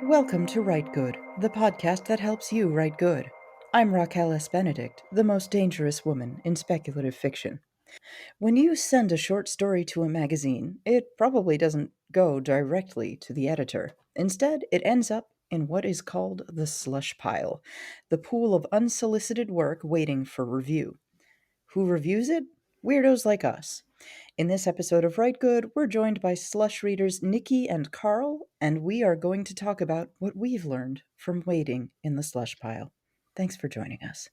Welcome to Rite Good, the podcast that helps you write good. I'm Raquel S. Benedict, the most dangerous woman in speculative fiction. When you send a short story to a magazine, it probably doesn't go directly to the editor. Instead, it ends up in what is called the slush pile, the pool of unsolicited work waiting for review. Who reviews it? Weirdos like us. In this episode of Rite Good, we're joined by slush readers Nikki and Karl, and we are going to talk about what we've learned from waiting in the slush pile. Thanks for joining us.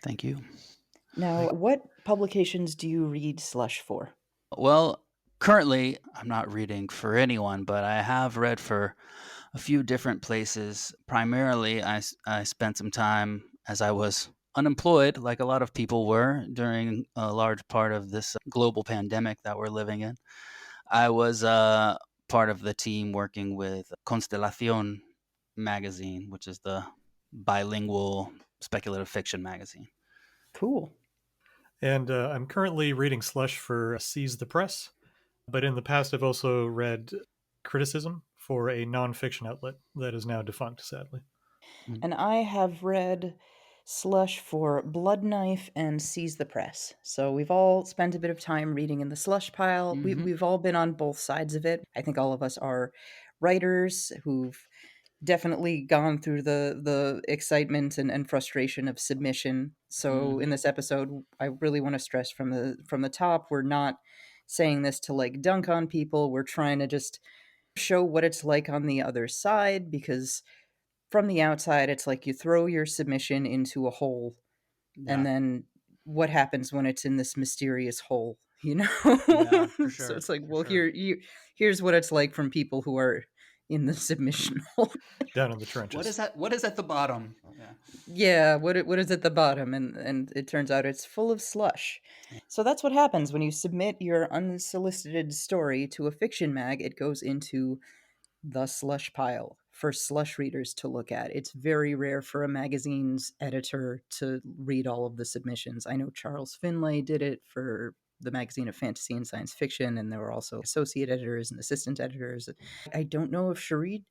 Thank you. Now, what publications do you read slush for? Well, currently, I'm not reading for anyone, but I have read for a few different places. Primarily, I spent some time as I was unemployed, like a lot of people were during a large part of this global pandemic that we're living in. I was part of the team working with Constellacion magazine, which is the bilingual speculative fiction magazine. Cool. And I'm currently reading Slush for Seize the Press, but in the past I've also read Criticism for a nonfiction outlet that is now defunct, sadly. And I have read slush for Blood Knife and Seize the Press. So we've all spent a bit of time reading in the slush pile. We've all been on both sides of it. I think all of us are writers who've definitely gone through the excitement and frustration of submission. So in this episode, I really want to stress from the top, we're not saying this to like dunk on people. We're trying to just show what it's like on the other side, because from the outside it's like you throw your submission into a hole, and then what happens when it's in this mysterious hole, you know? Yeah, for sure. So it's like, for well, sure. here's what it's like from people who are in the submission hole. Down in the trenches. What is that? What is at the bottom? Yeah. Yeah, what is at the bottom, and it turns out it's full of slush. So that's what happens when you submit your unsolicited story to a fiction mag. It goes into the slush pile for slush readers to look at. It's very rare for a magazine's editor to read all of the submissions. I know Charles Finlay did it for the magazine of fantasy and science fiction, and there were also associate editors and assistant editors. I don't know if Cherie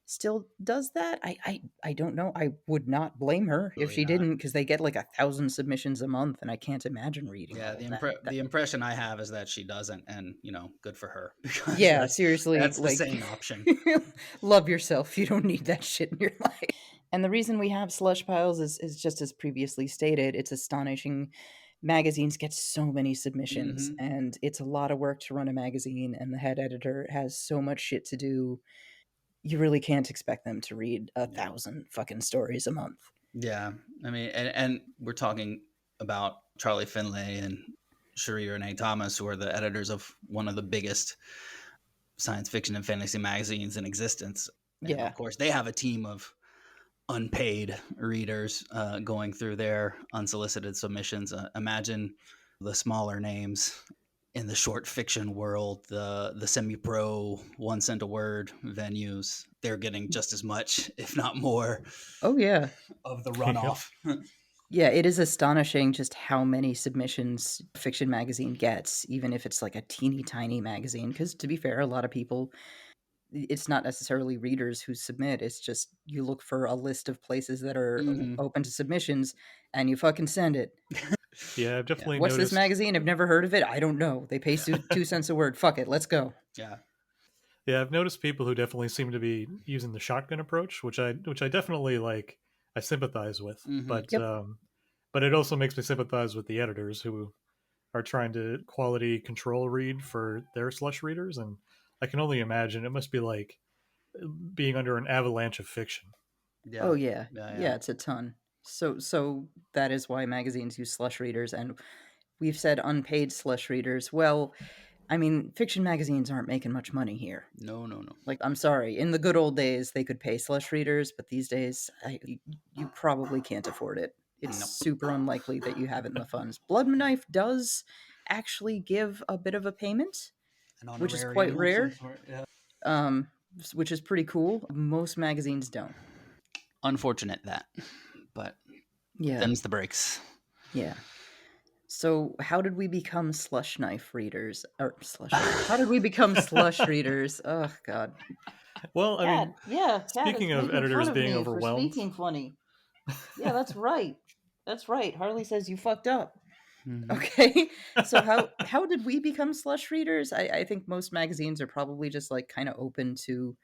still does that. I don't know. I would not blame her if she didn't, because they get like 1,000 submissions a month, and I can't imagine reading. Yeah, all the impression I have is that she doesn't, and good for her. Because yeah, seriously, that's the like, sane option. love yourself. You don't need that shit in your life. And the reason we have slush piles is just as previously stated. It's astonishing. Magazines get so many submissions, and it's a lot of work to run a magazine, and the head editor has so much shit to do. You really can't expect them to read 1,000 fucking stories a month. Yeah, I mean, and we're talking about Charlie Finlay and Cherie Renee Thomas, who are the editors of one of the biggest science fiction and fantasy magazines in existence. And Yeah. of course, they have a team of unpaid readers going through their unsolicited submissions. Imagine the smaller names in the short fiction world, the semi-pro 1 cent a word venues. They're getting just as much, if not more. Oh yeah. Of the runoff. Yeah, it is astonishing just how many submissions Fiction Magazine gets, even if it's like a teeny tiny magazine. Because to be fair, a lot of people, it's not necessarily readers who submit. It's just you look for a list of places that are open to submissions, and you fucking send it. Yeah, I've definitely What's noticed. this magazine? I've never heard of it. I don't know. They pay 2 cents a word. Fuck it. Let's go. Yeah. Yeah, I've noticed people who definitely seem to be using the shotgun approach, which I definitely like. I sympathize with, but Yep. but it also makes me sympathize with the editors who are trying to quality control read for their slush readers, and I can only imagine it must be like being under an avalanche of fiction. Yeah. Oh yeah. Yeah, it's a ton. So that is why magazines use slush readers, and we've said unpaid slush readers. Well, I mean, fiction magazines aren't making much money here. No, no, no. Like, I'm sorry. In the good old days, they could pay slush readers, but these days, you probably can't afford it. It's Nope. super unlikely that you have it in the funds. Blood Knife does actually give a bit of a payment, An which is honorarium quite of some rare, sort. Yeah. um, which is pretty cool. Most magazines don't. Unfortunate that, but Yeah, them's the breaks. yeah. So, how did we become slush knife readers? Or slush readers? How did we become slush readers? Oh, God. Well, I Cat, mean, yeah, Cat is speaking of making fun editors of being me for overwhelmed, speaking funny. Yeah, that's right. That's right. Harley says you fucked up. Mhm. Okay. So how did we become slush readers? I think most magazines are probably just like kind of open to,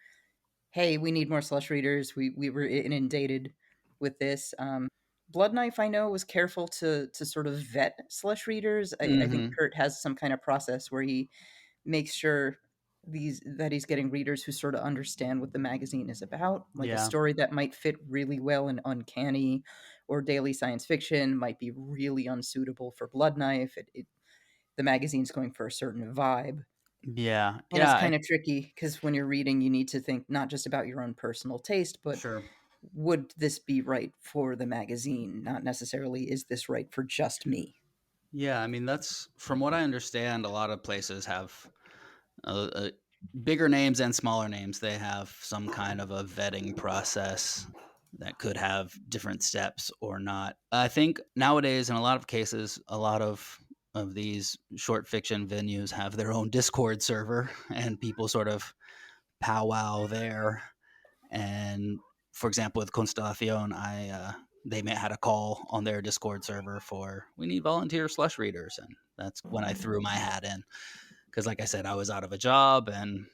hey, we need more slush readers. We were inundated with this. Blood Knife, I know, was careful to sort of vet slush readers. I think Mhm. Kurt has some kind of process where he makes sure these that he's getting readers who sort of understand what the magazine is about. Like a Yeah. story that might fit really well in uncanny or daily science fiction might be really unsuitable for Blood Knife. The magazine's going for a certain vibe. Yeah. And it's Yeah. kind of tricky because when you're reading, you need to think not just about your own personal taste, but Sure. would this be right for the magazine? Not necessarily, is this right for just me? Yeah. I mean, that's from what I understand. A lot of places have bigger names and smaller names. They have some kind of a vetting process that could have different steps or not. I think nowadays, in a lot of cases, a lot of these short fiction venues have their own Discord server, and people sort of powwow there. And for example, with Constellation, they had a call on their Discord server for we need volunteer slush readers, and that's when I threw my hat in because, like I said, I was out of a job and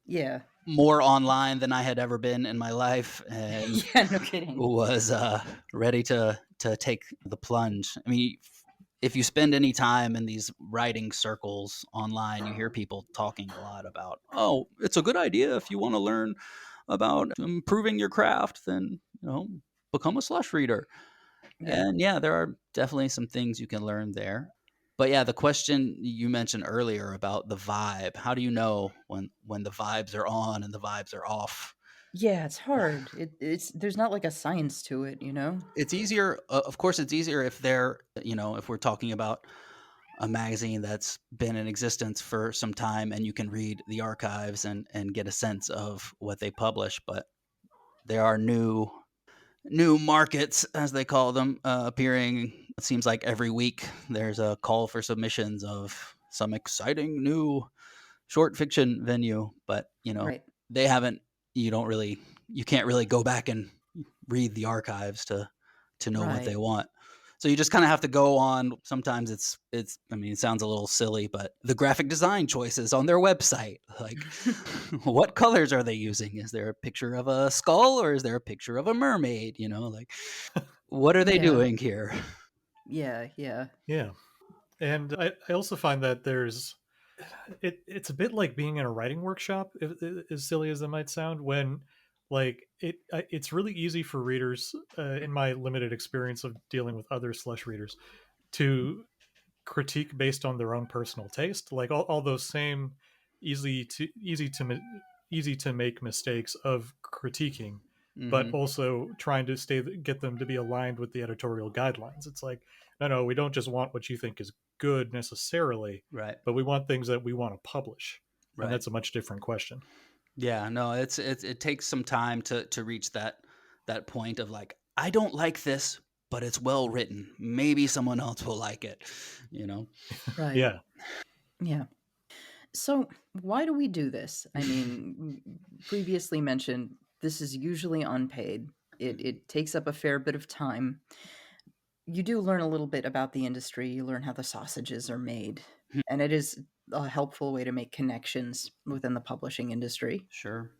Yeah. more online than I had ever been in my life, and Yeah, no kidding. was ready to take the plunge. I mean, if you spend any time in these writing circles online, you hear people talking a lot about, oh, it's a good idea if you want to learn about improving your craft, then become a slush reader. Yeah. And yeah, there are definitely some things you can learn there. But yeah, the question you mentioned earlier about the vibe, how do you know when the vibes are on and the vibes are off? Yeah, it's hard. It's there's not like a science to it, you know? It's easier, of course it's easier if if we're talking about a magazine that's been in existence for some time and you can read the archives and get a sense of what they publish. But there are new markets, as they call them, appearing. It seems like every week there's a call for submissions of some exciting new short fiction venue, but Right. they haven't. You can't really go back and read the archives to know what they Right. want. So you just kind of have to go on. Sometimes it's. I mean, it sounds a little silly, but the graphic design choices on their website, like what colors are they using? Is there a picture of a skull or is there a picture of a mermaid? Like what are they Yeah. doing here? Yeah, yeah. yeah. And I also find that it's a bit like being in a writing workshop, as silly as that might sound, when like it's really easy for readers, in my limited experience of dealing with other slush readers, to critique based on their own personal taste, like all those same easy to easy to easy to make mistakes of critiquing, but Hmm. also trying to get them to be aligned with the editorial guidelines. It's like, no, we don't just want what you think is good necessarily, Right. but we want things that we want to publish, and Right. that's a much different question. Yeah. No. It takes some time to reach that point of like I don't like this, but it's well written. Maybe someone else will like it. You know. Right. Yeah. Yeah. So, why do we do this? I mean, previously mentioned, this is usually unpaid. It takes up a fair bit of time. You do learn a little bit about the industry, you learn how the sausages are made, and it is a helpful way to make connections within the publishing industry. Sure.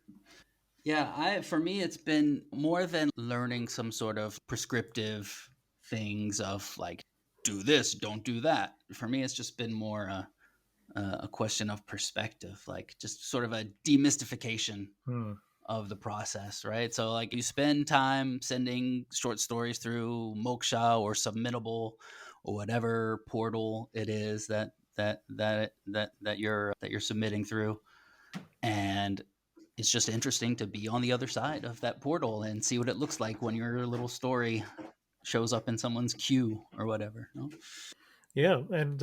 Yeah, I for me it's been more than learning some sort of prescriptive things of like do this, don't do that. For me it's just been more a question of perspective, like just sort of a demystification Hmm. of the process, right? So like you spend time sending short stories through Moksha or Submittable or whatever portal it is that you're submitting through, and it's just interesting to be on the other side of that portal and see what it looks like when your little story shows up in someone's queue or whatever. Yeah, and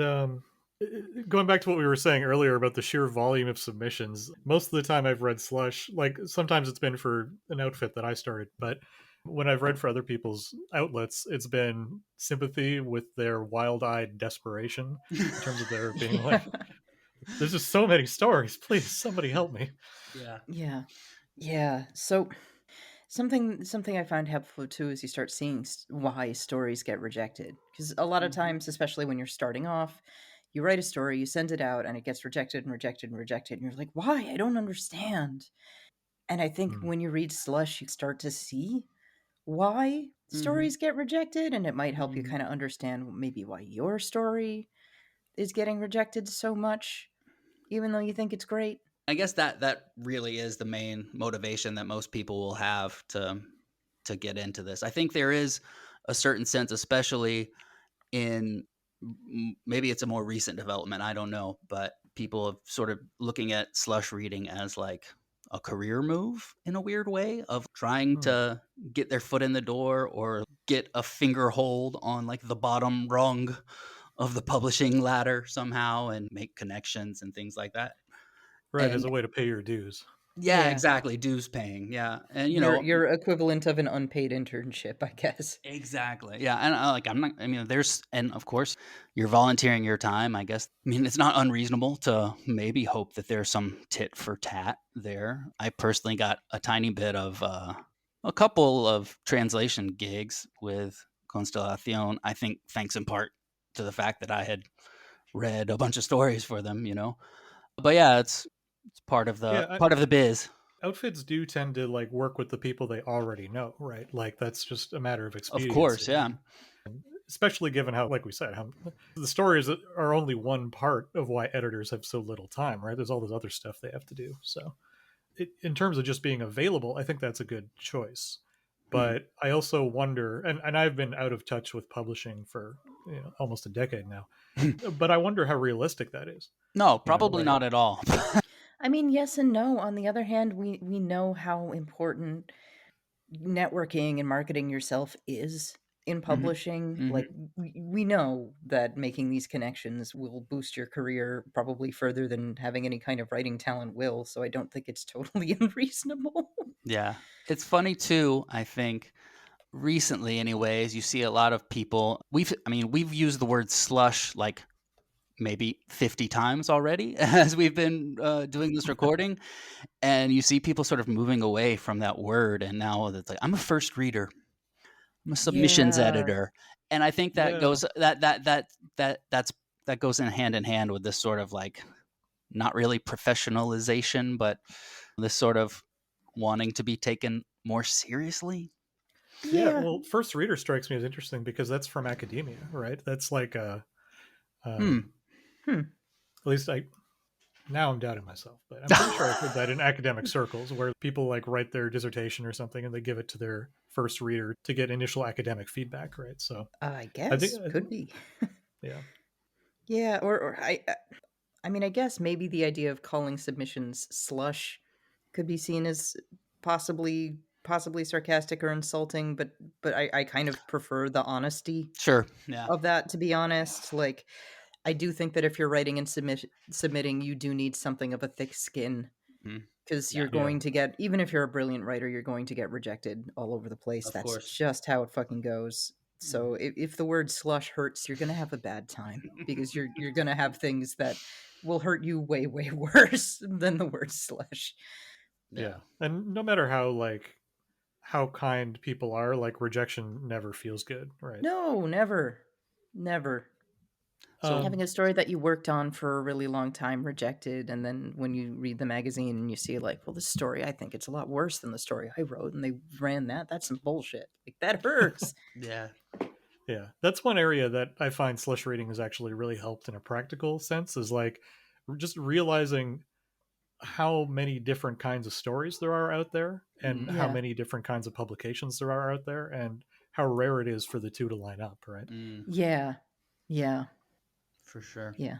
going back to what we were saying earlier about the sheer volume of submissions, most of the time I've read Slush, like sometimes it's been for an outfit that I started, but when I've read for other people's outlets, it's been sympathy with their wild-eyed desperation in terms of their being Yeah. like, there's just so many stories, please somebody help me. Yeah. Yeah. Yeah. So something I find helpful too is you start seeing why stories get rejected. Because a lot of times, especially when you're starting off, you write a story, you send it out, and it gets rejected and rejected and rejected, and you're like, why? I don't understand. And I think Hmm. when you read Slush, you start to see why Mm-hmm. stories get rejected, and it might help you Mm-hmm. kind of understand maybe why your story is getting rejected so much, even though you think it's great. I guess that really is the main motivation that most people will have to get into this. I think there is a certain sense, especially in maybe it's a more recent development, I don't know, but people have sort of looking at slush reading as like a career move in a weird way of trying Hmm. to get their foot in the door or get a finger hold on like the bottom rung of the publishing ladder somehow and make connections and things like that. Right, as And a way to pay your dues. yeah, Yeah. exactly, dues paying. Yeah. And Your equivalent of an unpaid internship, I guess. exactly. Yeah, and I'm not. I mean, there's, and of course, you're volunteering your time. I guess. I mean, it's not unreasonable to maybe hope that there's some tit for tat there. I personally got a tiny bit of a couple of translation gigs with Constellation. I think thanks in part to the fact that I had read a bunch of stories for them. But yeah, it's Yeah, part of the biz. outfits do tend to like work with the people they already know, right? Like that's just a matter of Of course, expediency, yeah. and especially given how, like we said, how the stories are only one part of why editors have so little time, right? There's all this other stuff they have to do. So, in terms of just being available, I think that's a good choice. Hmm. But I also wonder, and I've been out of touch with publishing for almost a decade now, but I wonder how realistic that is. No, probably Like, not at all. I mean, yes and no. On the other hand, we know how important networking and marketing yourself is in Hmm. publishing. Hmm. Like we know that making these connections will boost your career probably further than having any kind of writing talent will. So I don't think it's totally unreasonable. Yeah. It's funny too, I think, recently anyways, you see a lot of people we've used the word slush like maybe 50 times already as we've been doing this recording, and you see people sort of moving away from that word, and now it's like I'm a first reader, I'm a submissions Yeah. editor. And I think that yeah, goes that goes in hand with this sort of like not really professionalization, but this sort of wanting to be taken more seriously. yeah. Yeah. Well, first reader strikes me as interesting because that's from academia, right? That's like a, Hmm. um, Hmm. at least I now I'm doubting myself, but I'm pretty sure I've heard that in academic circles where people like write their dissertation or something and they give it to their first reader to get initial academic feedback, right? So I I think, guess could be. yeah, Yeah, or I mean, I guess maybe the idea of calling submissions slush could be seen as possibly sarcastic or insulting, but I kind of prefer the honesty Sure. Yeah. of that, to be honest. Like, I do think that if you're writing and submitting, you do need something of a thick skin, Mhm. because you're Yeah. yeah, going to get, even if you're a brilliant writer, you're going to get rejected all over the place. Of That's course. just how it fucking goes. So Mhm. if the word slush hurts, you're gonna have a bad time, because you're gonna have things that will hurt you way worse than the word slush. Yeah. yeah. And no matter how like how kind people are, like rejection never feels good, right? No, never. So Having Um, a story that you worked on for a really long time rejected, and then when you read the magazine and you see like, well, this story, I think it's a lot worse than the story I wrote, and they ran that. That's some bullshit. Like, that hurts. yeah. yeah, that's one area that I find slush reading has actually really helped in a practical sense. Is like just realizing how many different kinds of stories there are out there, and how Yeah. many different kinds of publications there are out there, and how rare it is for the two to line up, right? Yeah. Yeah. For sure. Yeah.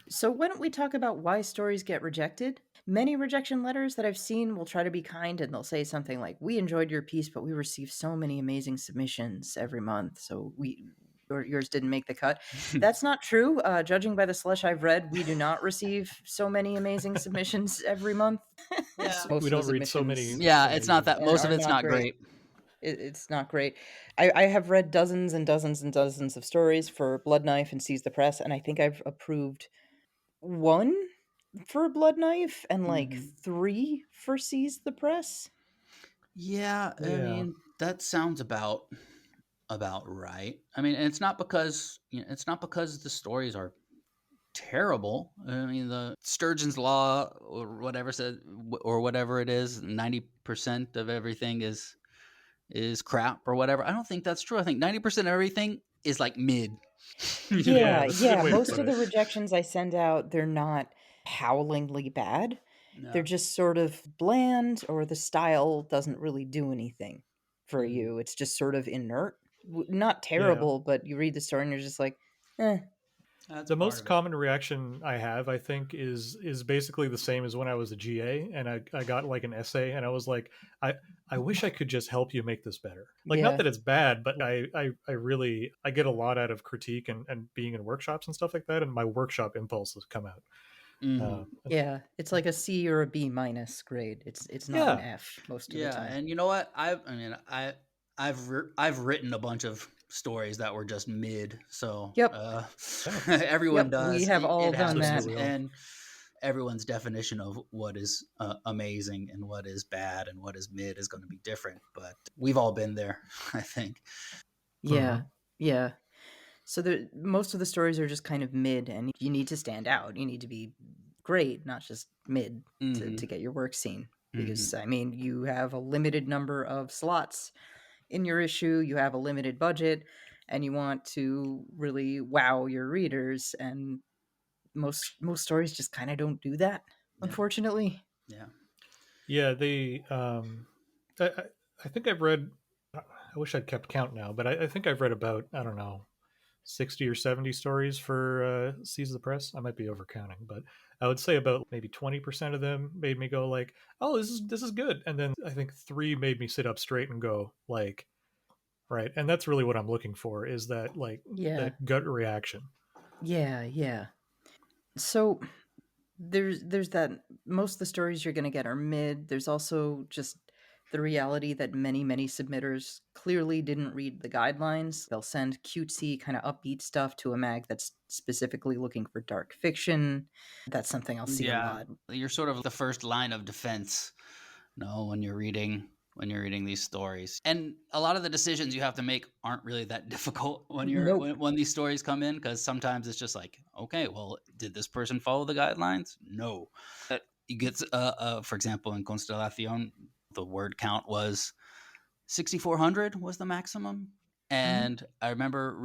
So, why don't we talk about why stories get rejected? Many rejection letters that I've seen will try to be kind and they'll say something like, "We enjoyed your piece, but we received so many amazing submissions every month, so yours didn't make the cut." That's not true. Judging by the slush I've read, we do not receive so many amazing submissions every month. Yeah. We Most of the don't read so many submissions Yeah, it's not amazing. that most of are it's not not great. great. It's not great. I have read dozens and dozens and dozens of stories for Blood Knife and Seize the Press, and I think I've approved one for Blood Knife and like Mhm. 3 for Seize the Press. Yeah, I Yeah, mean, that sounds about right. I mean, and it's not because, it's not because the stories are terrible. I mean, the Sturgeon's law or whatever said, or whatever it is, 90% of everything is crap or whatever. I don't think that's true. I think 90% of everything is like mid. you yeah, Yeah, know. that's a good yeah, way to most put of it. the rejections I send out, they're not howlingly bad. They're Yeah. just sort of bland or the style doesn't really do anything for Mhm. you. It's just sort of inert. Not Yeah, terrible, but you read the story and you're just like, "Eh." That's the part most of it. common reaction I have, I think, is basically the same as when I was a GA and I got like an essay and I was like, I wish I could just help you make this better. Like, not Yeah. that it's bad, but I really I get a lot out of critique and being in workshops and stuff like that, and my workshop impulses come out. Mhm. Yeah, it's like a C or a B minus grade. It's not an Yeah, F most of the Yeah, time. and you know what? I've written a bunch of stories that were just mid. So Yep. yeah, everyone Yep, we does. have all It done so that. happens, we all. and everyone's definition of what is amazing and what is bad and what is mid is going to be different. But we've all been there, I think. Yeah. Hmm. Yeah. So most of the stories are just kind of mid and you need to stand out. You need to be great, not just mid Hmm. to get your work seen. Hmm. Because I mean, you have a limited number of slots in your issue, you have a limited budget, and you want to really wow your readers, and most stories just kind of don't do that, Yeah, unfortunately. yeah. Yeah, I, I I think I've read. I wish I'd kept count now, but I think I've read about, I don't know, 60 or 70 stories for Seize the Press. I might be overcounting, but I would say about maybe 20% of them made me go like, "Oh, this is good," and then I think three made me sit up straight and go like, "Right." And that's really what I'm looking for, is that like Yeah. that gut reaction. Yeah, yeah. So there's that most of the stories you're going to get are mid. There's also just the reality that many submitters clearly didn't read the guidelines. They'll send cutesy kind of upbeat stuff to a mag that's specifically looking for dark fiction. That's something I'll see a Yeah, lot. you're sort of the first line of defense, when you're reading these stories. And a lot of the decisions you have to make aren't really that difficult when you're Nope. when these stories come in, because sometimes it's just like, okay, well, did this person follow the guidelines? No. You get for example, in Constellacion, the word count was 6,400 was the maximum. Mhm. And I remember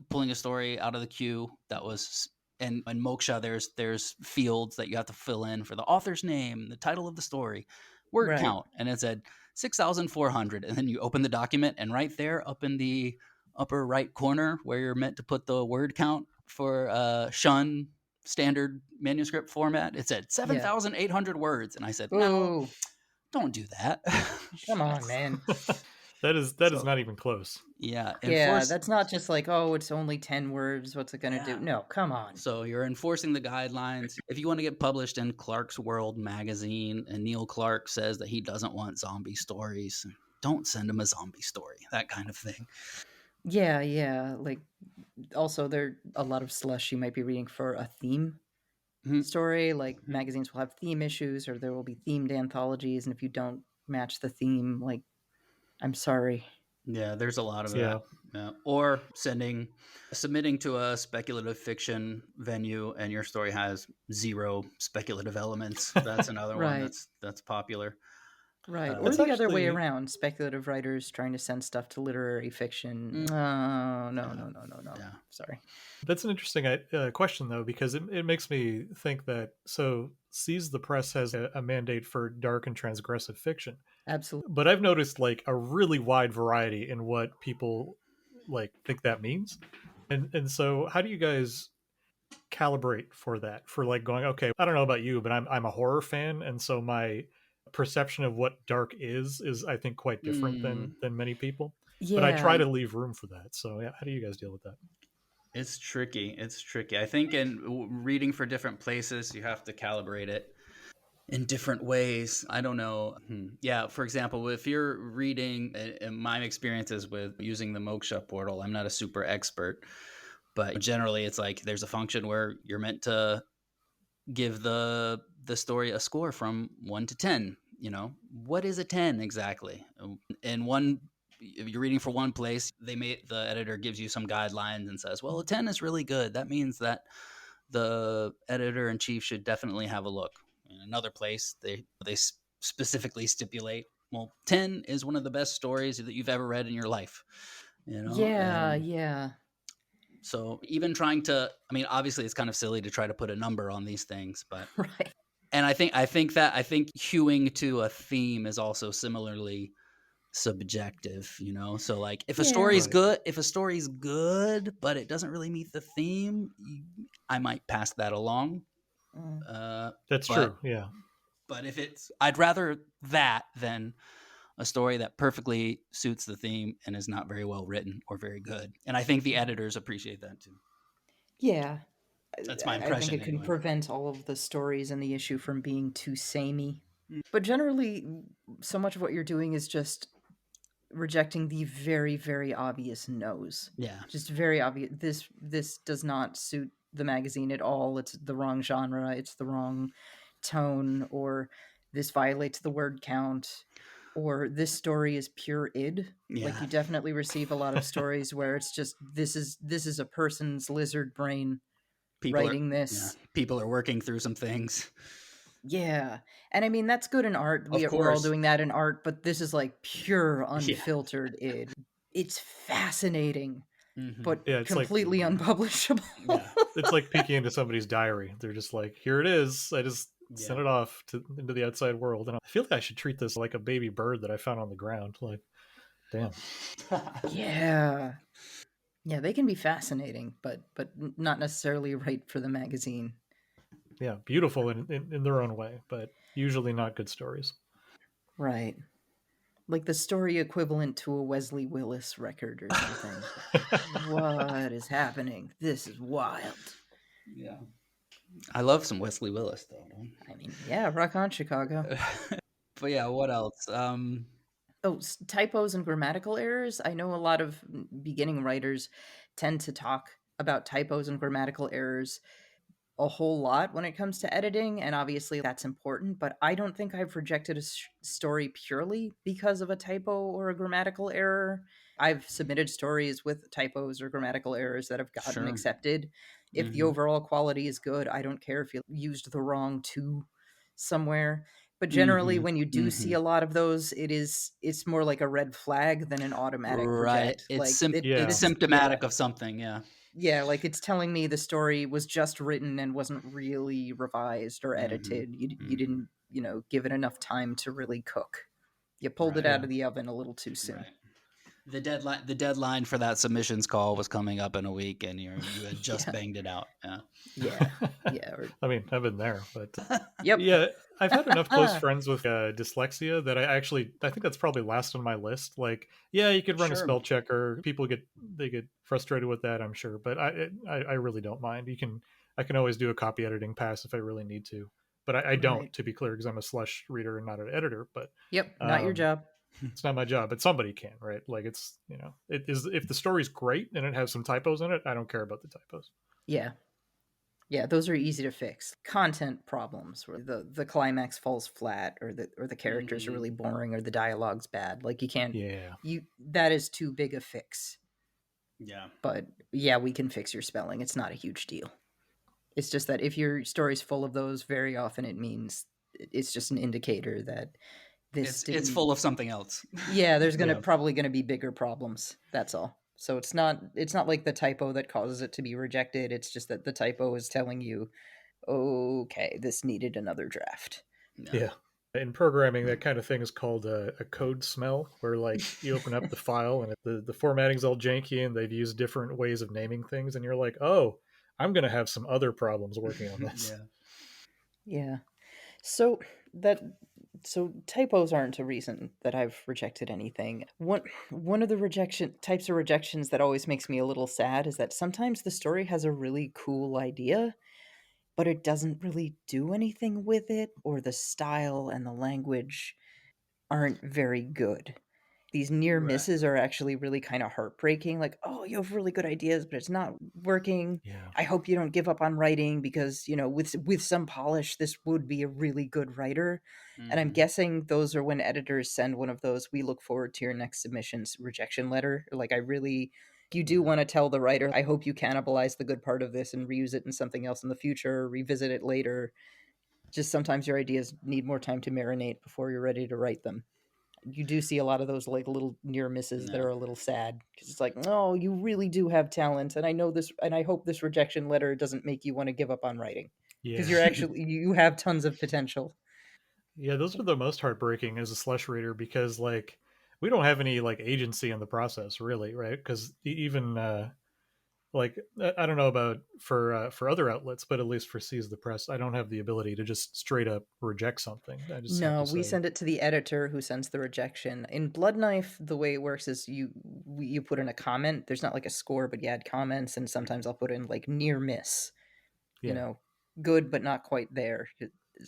pulling a story out of the queue that was, and in Moksha, there's fields that you have to fill in for the author's name, the title of the story, word Right. count, and it said 6,400. And then you open the document, and right there, up in the upper right corner, where you're meant to put the word count for Shun standard manuscript format, it said Yeah. 7,800 words, and I said, no, Oh, don't do that. come on, man. That is So not even close. yeah, Yeah, enforce. that's not just like, oh, it's only 10 words. What's it going to do? Yeah. No, come on. So you're enforcing the guidelines. If you want to get published in Clark's World magazine, and Neil Clark says that he doesn't want zombie stories, don't send him a zombie story. That kind of thing. Yeah, yeah. Like, also, there are a lot of slush you might be reading for a theme Mhm. story. Like, Mhm. magazines will have theme issues or there will be themed anthologies. And if you don't match the theme, like, I'm sorry. Yeah, there's a lot of that. Yeah, Yeah. Or submitting to a speculative fiction venue, and your story has zero speculative elements. That's another one Right, that's popular. right. Or that's the other way actually around, speculative writers trying to send stuff to literary fiction. Mm, No, no, yeah, no, no, no, no. yeah. Sorry. That's an interesting question, though, because it makes me think that, so Seize the Press has a mandate for dark and transgressive fiction. Absolutely. But I've noticed like a really wide variety in what people like think that means. And so how do you guys calibrate for that? For like going, okay, I don't know about you, but I'm a horror fan, and so my perception of what dark is I think quite different than many people. But I Yeah. try to leave room for that. So yeah, how do you guys deal with that? It's tricky. It's tricky. I think in reading for different places, you have to calibrate it in different ways. I don't know. Yeah, for example, if you're reading, in my experiences with using the Moksha portal, I'm not a super expert, but generally it's like there's a function where you're meant to give the story a score from 1 to 10. What is a 10 exactly? And one, if you're reading for one place, the editor gives you some guidelines and says, well, a 10 is really good. That means that the editor in chief should definitely have a look. In another place, they specifically stipulate, well, 10 is one of the best stories that you've ever read in your life. Yeah, And yeah. so even trying to, I mean, obviously it's kind of silly to try to put a number on these things, but Right. and I think hewing to a theme is also similarly subjective, So like if a Yeah. story's Right. good, but it doesn't really meet the theme, I might pass that along. Mm. That's But true. Yeah. if I'd rather that than a story that perfectly suits the theme and is not very well written or very good. And I think the editors appreciate that too. Yeah. That's my I think impression it can anyway. prevent all of the stories and the issue from being too samey. Mm. But generally, so much of what you're doing is just rejecting the very, very obvious no's. Yeah. Just very obvious. This does not suit the magazine at all. It's the wrong genre. It's the wrong tone. Or this violates the word count. Or this story is pure id. Like, Yeah. you definitely receive a lot of stories where it's just this is a person's lizard brain writing this. People are working through some things. Yeah. And I mean, that's good in art. Of We're all course. doing that in art, but this is like pure Yeah. unfiltered id. It's fascinating, but Yeah, it's like completely unpublishable. Yeah. it's like peeking into somebody's diary. They're just like, here it is. I just sent it off into the outside world. And I feel like I should treat this like a baby bird that I found on the ground. Like, damn. Yeah. Yeah, they can be fascinating, but not necessarily right for the magazine. Yeah, beautiful in their own way, but usually not good stories. Right. Like the story equivalent to a Wesley Willis record or something. What is happening? This is wild. Yeah. I love some Wesley Willis though. I mean, yeah, rock on, Chicago. But yeah, what else? Oh, typos and grammatical errors. I know a lot of beginning writers tend to talk about typos and grammatical errors a whole lot when it comes to editing, and obviously that's important, but I don't think I've rejected a story purely because of a typo or a grammatical error. I've submitted stories with typos or grammatical errors that have gotten Sure. accepted. If the overall quality is good, I don't care if you used the wrong to somewhere. But generally, when you do see a lot of those, it's more like a red flag than an automatic Right. reject. It's Like Yeah. it's this, yeah, symptomatic of something. Yeah. yeah, like it's telling me the story was just written and wasn't really revised or edited. You didn't, give it enough time to really cook. You pulled it Right. out of the oven a little too soon. Right. The deadline for that submissions call was coming up in a week, and you had just banged it out. Yeah. Yeah. Yeah. I mean, I've been there, but Yep. yeah, I've had enough close friends with dyslexia that I think that's probably last on my list. Like, yeah, you could run a Sure. spell checker. People get frustrated with that, I'm sure, but I really don't mind. I can always do a copy editing pass if I really need to, but I don't, Right. to be clear, because I'm a Slush reader and not an editor. But Yep. Not your job. it's not my job, but somebody can, right? Like, it's it is, if the story's great and it has some typos in it, I don't care about the typos. Yeah. Yeah, those are easy to fix. Content problems where the climax falls flat or the characters are really boring or the dialogue's bad. Like you can't Yeah. that is too big a fix. Yeah. But yeah, we can fix your spelling. It's not a huge deal. It's just that if your story's full of those, very often it means it's just an indicator that It's full of something else. Yeah, there's probably gonna be bigger problems. That's all. So it's not like the typo that causes it to be rejected. It's just that the typo is telling you okay, this needed another draft. Yeah. Yeah. In programming, that kind of thing is called a code smell, where like you open up the file and the formatting's all janky and they've used different ways of naming things, and you're like, oh, I'm going to have some other problems working on this. Yeah. Yeah. So that so typos aren't a reason that I've rejected anything. One of the rejection types of rejections that always makes me a little sad is that sometimes the story has a really cool idea, but it doesn't really do anything with it, or the style and the language aren't very good. These near Right. misses are actually really kind of heartbreaking. Like, oh, you have really good ideas, but it's not working. Yeah. I hope you don't give up on writing because, with some polish, this would be a really good writer. And I'm Hmm. guessing those are when editors send one of those, we look forward to your next submissions rejection letter. Like, you do Yeah. want to tell the writer, I hope you cannibalize the good part of this and reuse it in something else in the future, revisit it later. Just sometimes your ideas need more time to marinate before you're ready to write them. You do see a lot of those like little near misses that Yeah. are a little sad because it's like, no, you really do have talent, and I know this, and I hope this rejection letter doesn't make you want to give up on writing because Yeah. you have tons of potential. Yeah, those are the most heartbreaking as a slush reader, because like we don't have any like agency in the process really, right? Because even like I don't know about for other outlets, but at least for Seize the Press, I don't have the ability to just straight up reject something. I just have No, to we say, send it to the editor who sends the rejection. In Blood Knife, the way it works is you put in a comment. There's not like a score, but you add comments, and sometimes I'll put in like near miss. You yeah, know, good but not quite there.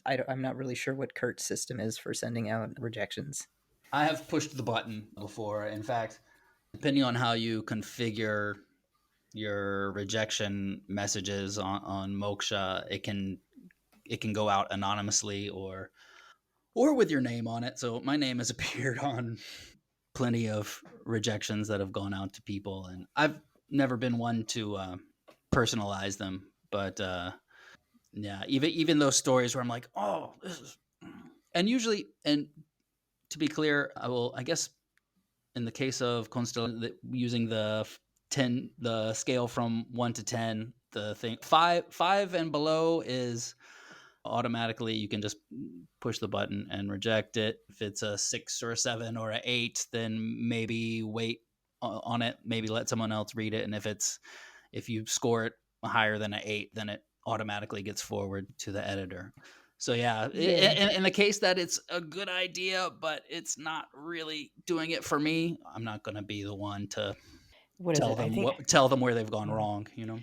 I'm not really sure what Kurt's system is for sending out rejections. I have pushed the button before. In fact, depending on how you configure your rejection messages on Moksha, it can go out anonymously or with your name on it. So my name has appeared on plenty of rejections that have gone out to people, and I've never been one to personalize them. But yeah, even those stories where I'm like, oh, this is, and usually, and to be clear, I will, I guess, in the case of Constellation, using the scale from 1 to 10, the thing five and below is automatically you can just push the button and reject it. If it's a 6 or a 7 or a 8, then maybe wait on it, maybe let someone else read it. And if you score it higher than an 8, then it automatically gets forward to the editor. So yeah, Yeah. in the case that it's a good idea, but it's not really doing it for me, I'm not going to be the one to What is it? I think tell them where they've gone yeah, wrong. You know?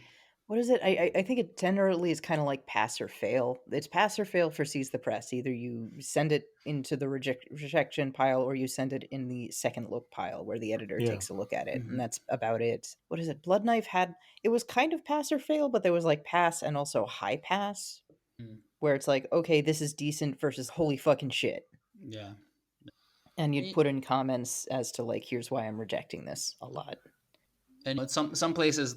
what is it? I think it generally is kind of like pass or fail. It's pass or fail for Seize the Press. Either you send it into the rejection pile or you send it in the second look pile where the editor yeah, takes a look at it. And Mm-hmm. that's about it. What is it? Blood Knife had it was kind of pass or fail, but there was like pass and also high pass, Mm. where it's like, okay, this is decent versus holy fucking shit. Yeah. And you'd put in comments as to like, here's why I'm rejecting this a lot. And some places,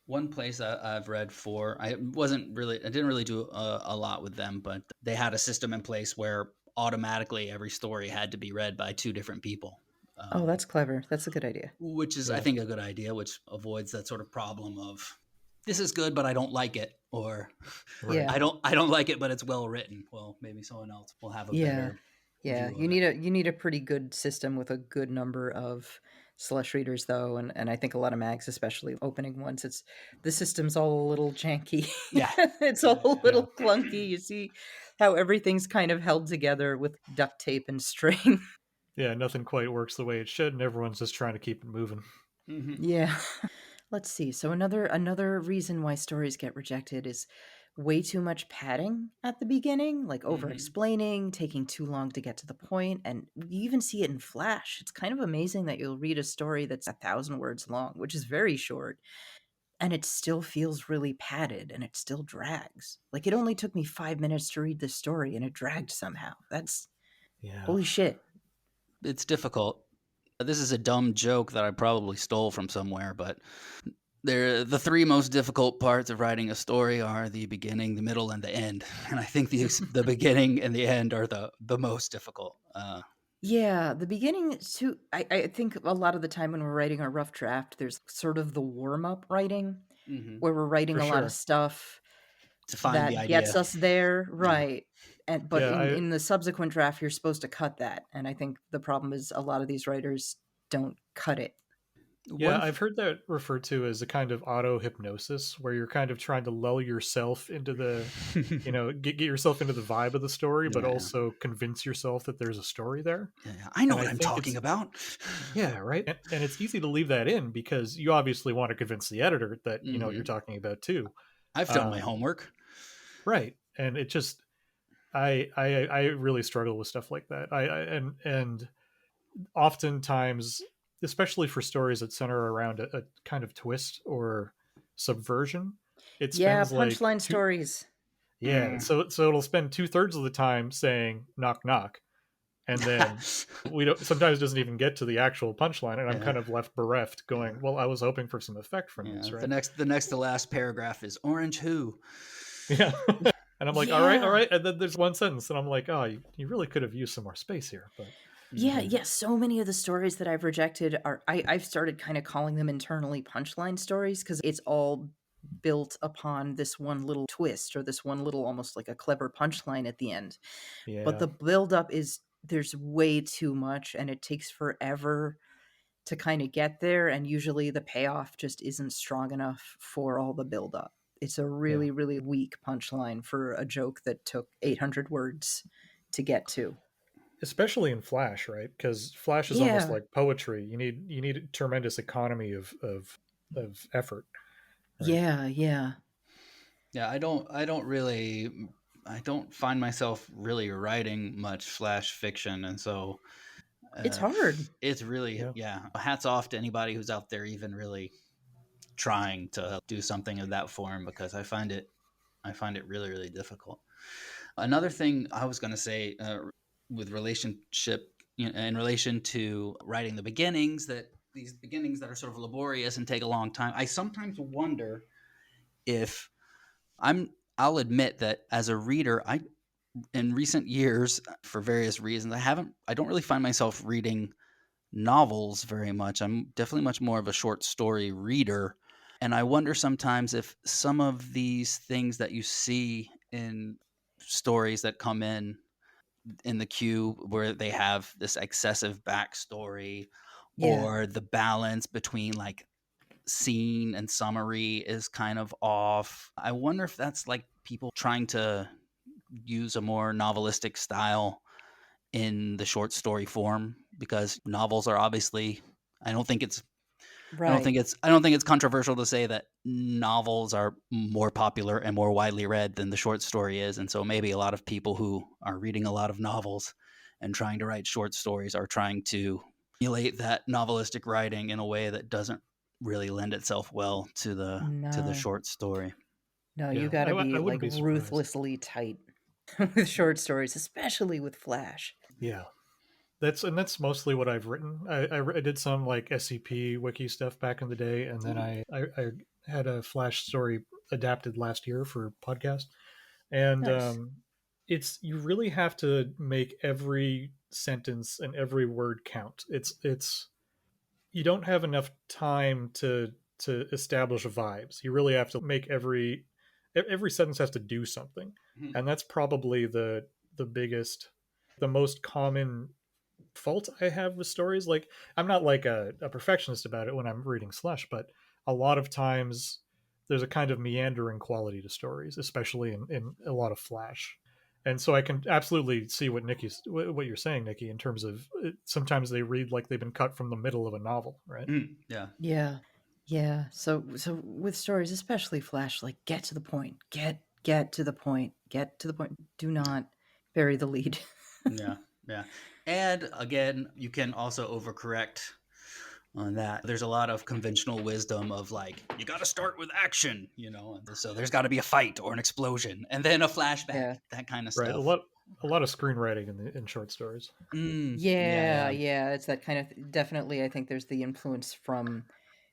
one place I've read for, I didn't really do a lot with them, but they had a system in place where automatically every story had to be read by two different people, Oh, that's clever. That's a good idea. which is, I yeah, think, a good idea, which avoids that sort of problem of this is good but I don't like it, or right, Yeah. I don't like it but it's well written. Well, maybe someone else will have a Yeah. better Yeah. view of it. You need a pretty good system with a good number of slush readers though, and I think a lot of mags, especially opening ones, it's the system's all a little janky. Yeah. It's Yeah. all a Yeah. yeah, little clunky. You see how everything's kind of held together with duct tape and string. yeah. Nothing quite works the way it should, and everyone's just trying to keep it moving. Hmm. Yeah. Let's see. So another reason why stories get rejected is way too much padding at the beginning, like over Hmm. explaining, taking too long to get to the point, and you even see it in Flash. It's kind of amazing that you'll read a story that's 1,000 words long, which is very short, and it still feels really padded and it still drags. Like it only took me 5 minutes to read this story and it dragged somehow. That's Yeah, holy shit. It's difficult. This is a dumb joke that I probably stole from somewhere, but the three most difficult parts of writing a story are the beginning, the middle, and the end. And I think the beginning and the end are the most difficult. Yeah, the beginning too. I think a lot of the time when we're writing a rough draft, there's sort of the warm up writing Hmm. where we're writing for a lot of sure. stuff to find the that gets idea. us there, Yeah. right. But Yeah, in the subsequent draft, you're supposed to cut that, and I think the problem is a lot of these writers don't cut it. yeah, One I've heard that referred to as a kind of auto hypnosis, where you're kind of trying to lull yourself into the, get yourself into the vibe of the story, but yeah, also convince yourself that there's a story there. yeah, I know And what I I'm think talking it's, about. yeah, right. And it's easy to leave that in because you obviously want to convince the editor that you know what you're Hmm. talking about too. I've done my Um, homework. right. And it just, I really struggle with stuff like that. And oftentimes, especially for stories that center around a kind of twist or subversion, it Yeah, spends like punchline two, stories. yeah, Mm. so it'll spend 2/3 of the time saying knock knock, and then we don't sometimes doesn't even get to the actual punchline, and I'm Yeah, kind of left bereft yeah, going, well, I was hoping for some effect from yeah. this, The right? next to last paragraph is orange who. Yeah. And I'm like, all Yeah. right, and then there's one sentence and I'm like, oh, you really could have used some more space here, but Yeah, Hmm. yeah. So many of the stories that I've rejected are I've started kind of calling them internally punchline stories because it's all built upon this one little twist or this one little almost like a clever punchline at the end. But yeah, the buildup is there's way too much and it takes forever to kind of get there. And usually the payoff just isn't strong enough for all the buildup. It's a yeah. really, really weak punchline for a joke that took 800 words to get to. Especially in Flash, right? Because Flash is almost Yeah. like poetry. You need a tremendous economy of effort, right? Yeah, yeah. Yeah, I don't find myself really writing much flash fiction, and so It's uh, hard. it's really, Yeah. yeah. Hats off to anybody who's out there even really trying to do something of that form, because I find it really really difficult. Another thing I was going to say, with relationship, in relation to writing the beginnings, that these beginnings that are sort of laborious and take a long time, I sometimes wonder if I'm I'll admit that as a reader, I in recent years, for various reasons, I don't really find myself reading novels very much. I'm definitely much more of a short story reader, and I wonder sometimes if some of these things that you see in stories that come in the queue, where they have this excessive backstory, Yeah. or the balance between like scene and summary is kind of off. I wonder if that's like people trying to use a more novelistic style in the short story form, because novels are obviously, I don't think it's Right. I don't think it's controversial to say that novels are more popular and more widely read than the short story is, and so maybe a lot of people who are reading a lot of novels and trying to write short stories are trying to emulate that novelistic writing in a way that doesn't really lend itself well to the No. short story. No, you Yeah. gotta I be, wouldn't like, be surprised. ruthlessly tight with short stories, especially with Flash. Yeah. That's mostly what I've written. I did some like SCP wiki stuff back in the day, and then I had a Flash story adapted last year for podcast, and Nice. it's you really have to make every sentence and every word count. It's you don't have enough time to establish vibes. You really have to make every sentence has to do something, Mhm. and that's probably the biggest, the most common fault I have with stories. Like I'm not like a perfectionist about it when I'm reading Slush, but a lot of times there's a kind of meandering quality to stories, especially in a lot of Flash. And so I can absolutely see what you're saying, Nikki, in terms of sometimes they read like they've been cut from the middle of a novel, right? Mhm. Yeah. Yeah. Yeah. So with stories, especially Flash, like, get to the point. Get to the point. Get to the point. Do not bury the lead. Yeah, yeah. And again, you can also overcorrect on that. There's a lot of conventional wisdom of like, you got to start with action, and so there's got to be a fight or an explosion and then a flashback, Yeah. that kind of Right. stuff. A lot of screenwriting in short stories. Yeah, Yeah, yeah. yeah, it's that kind of definitely I think there's the influence from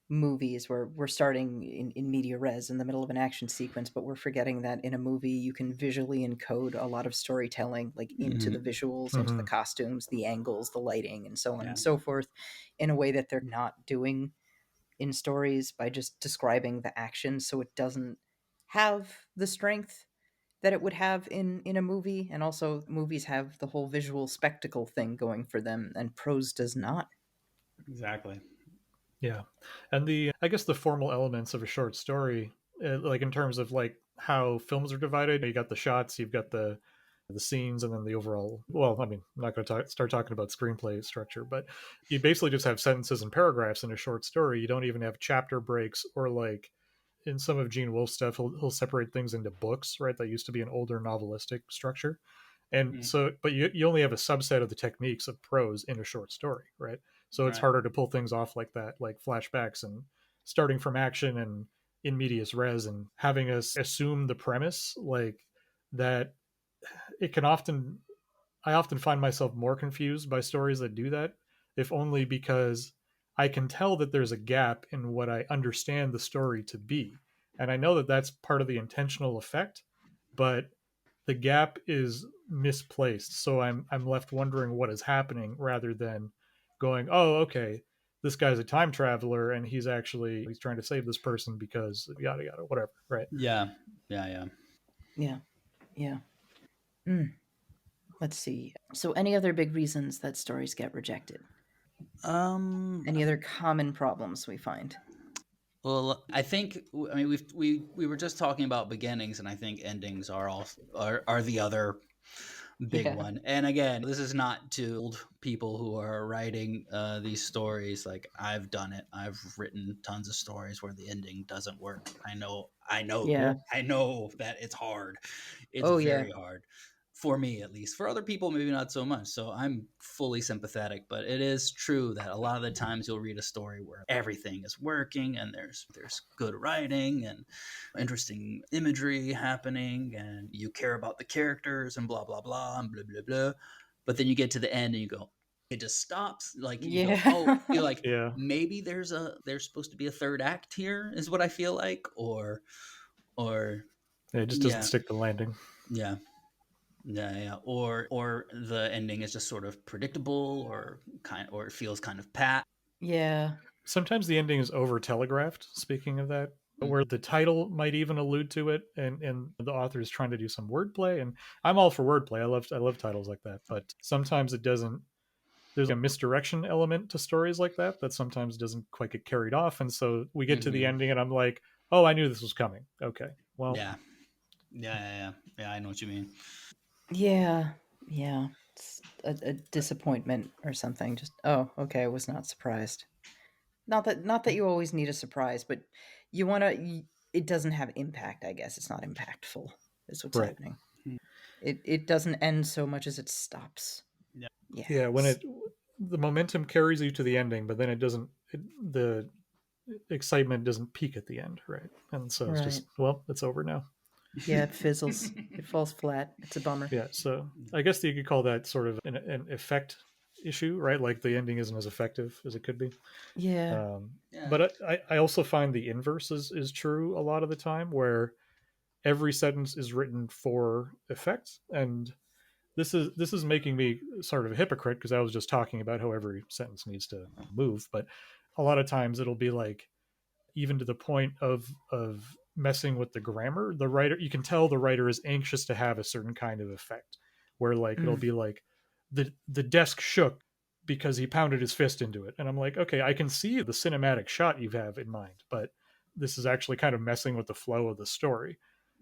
movies where we're starting in media res in the middle of an action sequence, but we're forgetting that in a movie you can visually encode a lot of storytelling, like into the Mhm. visuals, into the Hmm. costumes, the angles, the lighting, and so on and Yeah. so forth, in a way that they're not doing in stories by just describing the action, so it doesn't have the strength that it would have in a movie, and also movies have the whole visual spectacle thing going for them, and prose does not. Exactly. Yeah, and the I guess the formal elements of a short story, like in terms of like how films are divided, you got the shots, you've got the scenes, and then the overall. Well, I mean, I'm not going to start talking about screenplay structure, but you basically just have sentences and paragraphs in a short story. You don't even have chapter breaks or like in some of Gene Wolfe's stuff, he'll separate things into books, right? That used to be an older novelistic structure. And Mm. so, but you only have a subset of the techniques of prose in a short story, right? So it's Right. harder to pull things off like that, like flashbacks and starting from action and in medias res and having us assume the premise like that. It can often, I often find myself more confused by stories that do that, if only because I can tell that there's a gap in what I understand the story to be. And I know that that's part of the intentional effect, but the gap is misplaced. So I'm left wondering what is happening rather than going, "Oh, okay, this guy's a time traveler and he's trying to save this person because yada yada whatever," right? Yeah. Yeah. Yeah. Yeah, yeah. Mm. Let's see. So, any other big reasons that stories get rejected? Um. Any other common problems we find? Well, I think I mean we were just talking about beginnings, and I think endings are all are the other big Yeah. one. And again, this is not to old people who are writing these stories. Like I've done it. I've written tons of stories where the ending doesn't work. I know. I know. Yeah. I know that it's hard. It's Oh, yeah. very hard for me, at least. For other people, maybe not so much. So I'm fully sympathetic. But it is true that a lot of the times you'll read a story where everything is working and there's good writing and interesting imagery happening and you care about the characters and blah blah blah and blah blah blah, but then you get to the end and you go, it just stops. Like you go, oh, you're Yeah. like, Yeah, maybe there's supposed to be a third act here, is what I feel like. Or it just doesn't yeah. stick the landing. Yeah. Yeah, yeah, or the ending is just sort of predictable, or it feels kind of pat. Yeah. Sometimes the ending is over telegraphed. Speaking of that, Mm. where the title might even allude to it, and the author is trying to do some wordplay, and I'm all for wordplay. I love titles like that, but sometimes it doesn't. There's a misdirection element to stories like that sometimes doesn't quite get carried off, and so we get to the Hmm. ending, and I'm like, oh, I knew this was coming. Okay, well, Yeah, yeah, yeah, yeah, yeah. I know what you mean. Yeah. Yeah. It's a disappointment or something. Just, oh, okay, I was not surprised. Not that you always need a surprise, but you want to. It doesn't have impact. I guess it's not impactful. Is what's right, happening. It doesn't end so much as it stops. Yeah, Yeah. yeah, when it the momentum carries you to the ending, but then it doesn't. The excitement doesn't peak at the end, right? And so it's Right. just, well, it's over now. Yeah. It fizzles. It falls flat. It's a bummer. Yeah, so I guess you could call that sort of an effect issue, right? Like the ending isn't as effective as it could be. Yeah. yeah. But I also find the inverse is true a lot of the time, where every sentence is written for effect, and this is making me sort of a hypocrite because I was just talking about how every sentence needs to move, but a lot of times it'll be like even to the point of messing with the grammar. The writer, you can tell the writer is anxious to have a certain kind of effect, where like it'll Mm. be like the desk shook because he pounded his fist into it, and I'm like, okay, I can see the cinematic shot you have in mind, but this is actually kind of messing with the flow of the story.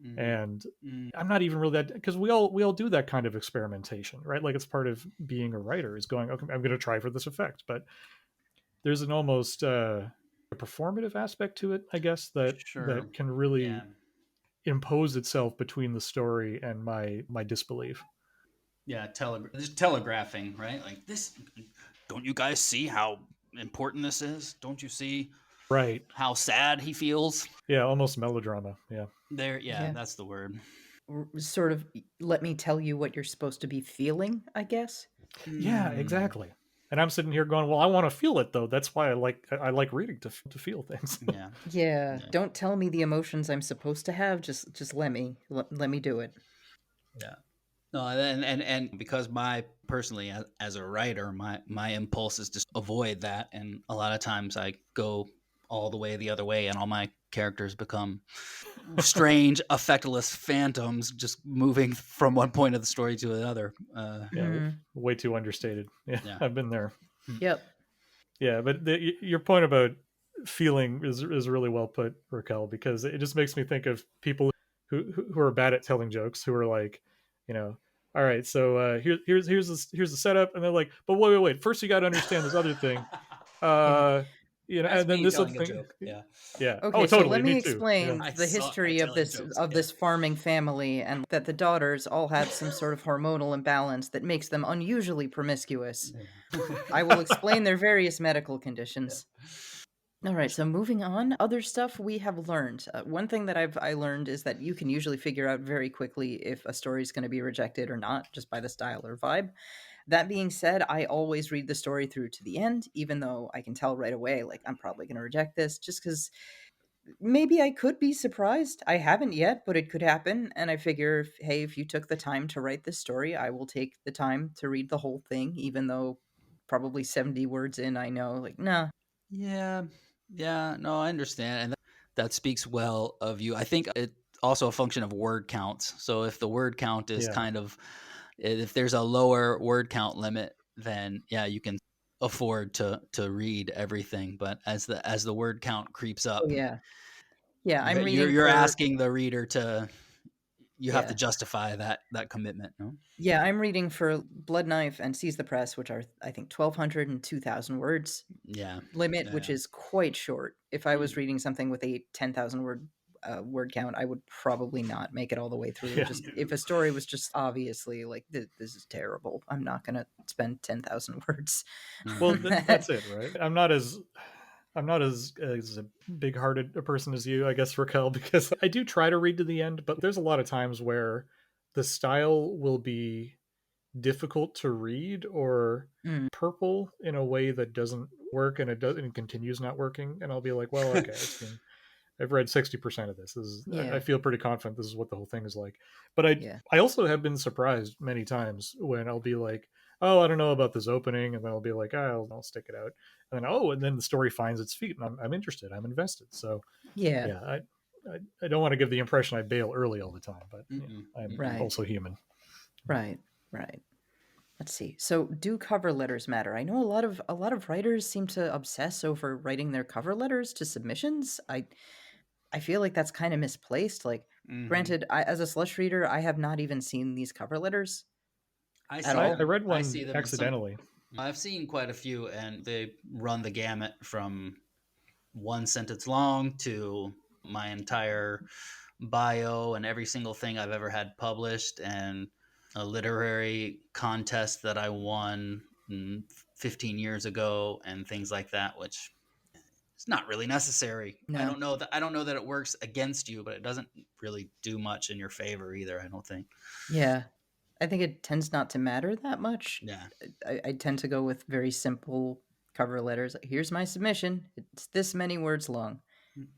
Mm, And mm, I'm not even really that, because we all do that kind of experimentation, right? Like it's part of being a writer is going, okay, I'm going to try for this effect, but there's an almost a performative aspect to it, I guess, that sure. can really Yeah. impose itself between the story and my disbelief. Yeah, just telegraphing, right? Like this. Don't you guys see how important this is? Don't you see Right. how sad he feels? Yeah, almost melodrama. Yeah. There, yeah, Yeah. that's the word. Sort of let me tell you what you're supposed to be feeling, I guess. Yeah, Hmm. exactly. And I'm sitting here going, well, I want to feel it though. That's why I like reading to feel things. Yeah, Yeah, yeah, don't tell me the emotions I'm supposed to have. Just let me do it. yeah. No, and because my personally as a writer, my impulse is just avoid that, and a lot of times I go all the way the other way, and all my characters become strange, affectless phantoms just moving from one point of the story to another. Yeah, way too understated. Yeah, Yeah. I've been there. Yep. Yeah, but your point about feeling is really well put, Raquel, because it just makes me think of people who are bad at telling jokes, who are like, you know, all right, so here's the setup, and they're like, but wait, first you got to understand this other thing, Yeah. uh, That's and then me this other telling a thing, joke. Yeah. yeah, oh, Okay, so totally, let me me too, yeah, explain I the suck at history of telling this jokes. of Yeah. this farming family, and that the daughters all have some sort of hormonal imbalance that makes them unusually promiscuous. I will explain their various medical conditions. All right, so moving on, other stuff we have learned. One thing that I learned is that you can usually figure out very quickly if a story is going to be rejected or not, just by the style or vibe. That being said, I always read the story through to the end, even though I can tell right away, like, I'm probably going to reject this, just because maybe I could be surprised. I haven't yet, but it could happen. And I figure, hey, if you took the time to write this story, I will take the time to read the whole thing, even though probably 70 words in, I know, like, nah. Yeah. Yeah. No, I understand. And that speaks well of you. I think it's also a function of word counts. So if the word count is yeah. kind of, if there's a lower word count limit, then yeah, you can afford to read everything. But as the word count creeps Oh, up, yeah. Yeah, I'm you're reading you're for, asking the reader to, you have to yeah. justify that commitment. No? Yeah, I'm reading for Blood Knife and Seize the Press, which are, I think, 1,200 and 2,000 words Yeah. limit, which Yeah. is quite short. If I was Mm. reading something with a 10,000 word count, I would probably not make it all the way through. Yeah. Just if a story was just obviously like, this is terrible, I'm not going to spend 10,000 words Well, on that. that's it, right? I'm not as a big-hearted a person as you, I guess, Raquel, because I do try to read to the end, but there's a lot of times where the style will be difficult to read or Mm, purple in a way that doesn't work, and it continues not working, and I'll be like, well, okay, I've read 60% of this. I yeah, feel pretty confident this is what the whole thing is like. But I yeah, I also have been surprised many times when I'll be like, oh, I don't know about this opening, and then I'll be like, oh, I'll stick it out, and then and then the story finds its feet, and I'm interested, I'm invested. So yeah, yeah, I don't want to give the impression I bail early all the time, but yeah, Mm-mm. I'm Mm-mm. right, also human. right, right. Let's see. So, do cover letters matter? I know a lot of writers seem to obsess over writing their cover letters to submissions. I feel like that's kind of misplaced. Like, Mhm. granted, as a slush reader, I have not even seen these cover letters I at see I all. them. read I see one them in some. accidentally. I've seen quite a few, and they run the gamut from one sentence long to my entire bio and every single thing I've ever had published, and a literary contest that I won 15 years ago, and things like that, which is not really necessary. No. I don't know that it works against you, but it doesn't really do much in your favor either, I don't think. Yeah. I think it tends not to matter that much. Yeah. I tend to go with very simple cover letters. Like, here's my submission. It's this many words long.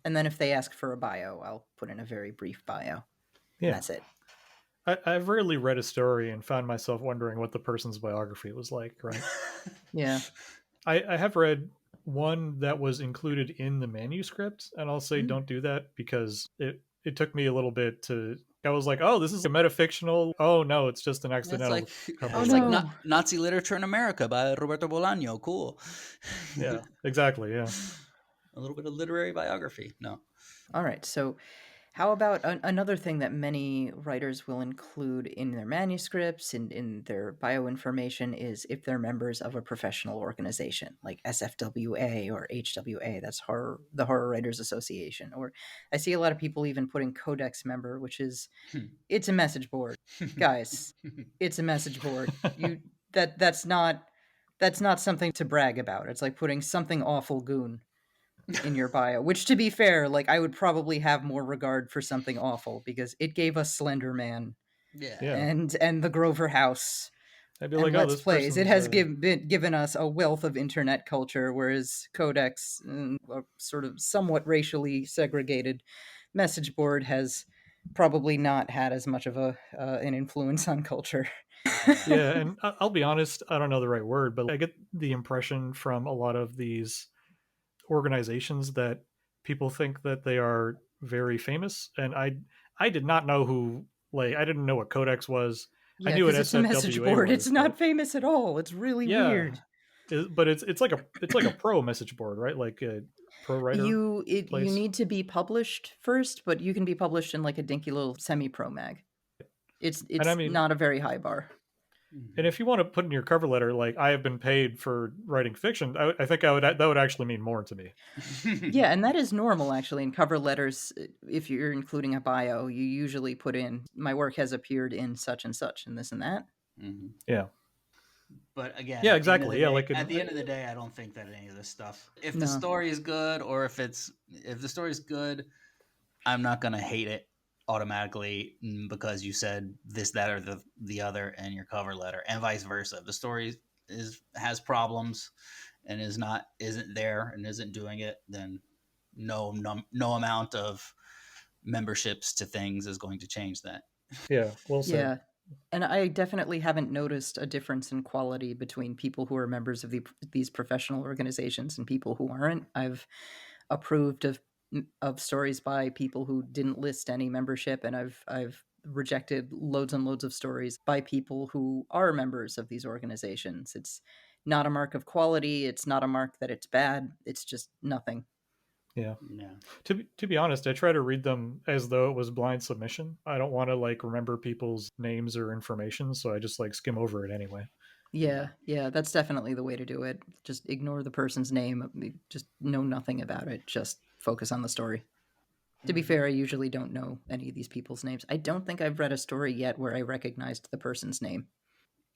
And then if they ask for a bio, I'll put in a very brief bio. And Yeah, that's it. I've rarely read a story and found myself wondering what the person's biography was like, right? Yeah. I have read one that was included in the manuscript, and I'll say Mm. don't do that because it took me a little bit to. I was like, oh, this is a metafictional. Oh no, it's just an It's like accidental cover Oh, it's like letter. no. Nazi literature in America by Roberto Bolaño. Cool. Yeah, exactly. Yeah, A little bit of literary biography. No. All right. So, how about another thing that many writers will include in their manuscripts and in their bioinformation is if they're members of a professional organization like SFWA or HWA, that's the Horror Writers Association. Or I see a lot of people even putting Codex member, which is, it's a message board. Guys, it's a message board. That's not something to brag about. It's like putting something awful goon in your bio, which, to be fair, like, I would probably have more regard for something awful because it gave us Slender Man Yeah. yeah. and the Grover House I'd be and like, oh, Let's this Plays. It person's. has given us a wealth of internet culture, whereas Codex, a sort of somewhat racially segregated message board, has probably not had as much of an influence on culture. Yeah, and I'll be honest, I don't know the right word, but I get the impression from a lot of these organizations that people think that they are very famous, and I did not know who, like, I didn't know what Codex was. I Yeah, knew what because it's a message SFWA board. It's was, but not famous at all. It's really yeah, weird. but it's like a pro message board, right? Like a pro writer You place. need to be published first, but you can be published in like a dinky little semi-pro mag. It's And I it's mean, not a very high bar. and Mhm. if you want to put in your cover letter, like, I have been paid for writing fiction, I think I would that would actually mean more to me. Yeah, and that is normal actually in cover letters. If you're including a bio, you usually put in my work has appeared in such and such and this and that. Mhm. Yeah, But again, yeah, exactly. Yeah, like at the end of the day, I don't think that any of this stuff. If the No. story is good, or if the story is good, I'm not gonna hate it automatically because you said this, that, or the other in your cover letter, and vice versa. If the story has problems and isn't there and isn't doing it, then no amount of memberships to things is going to change that. yeah, well said. Yeah. And I definitely haven't noticed a difference in quality between people who are members of these professional organizations and people who aren't. I've approved of stories by people who didn't list any membership, and I've rejected loads and loads of stories by people who are members of these organizations. It's not a mark of quality. It's not a mark that it's bad. It's just nothing. Yeah. Yeah. To be honest, I try to read them as though it was blind submission. I don't want to, like, remember people's names or information, so I just, like, skim over it anyway. Yeah. Yeah, that's definitely the way to do it. Just ignore the person's name. Just know nothing about it. Just focus on the story. To be Mhm. fair, I usually don't know any of these people's names. I don't think I've read a story yet where I recognized the person's name.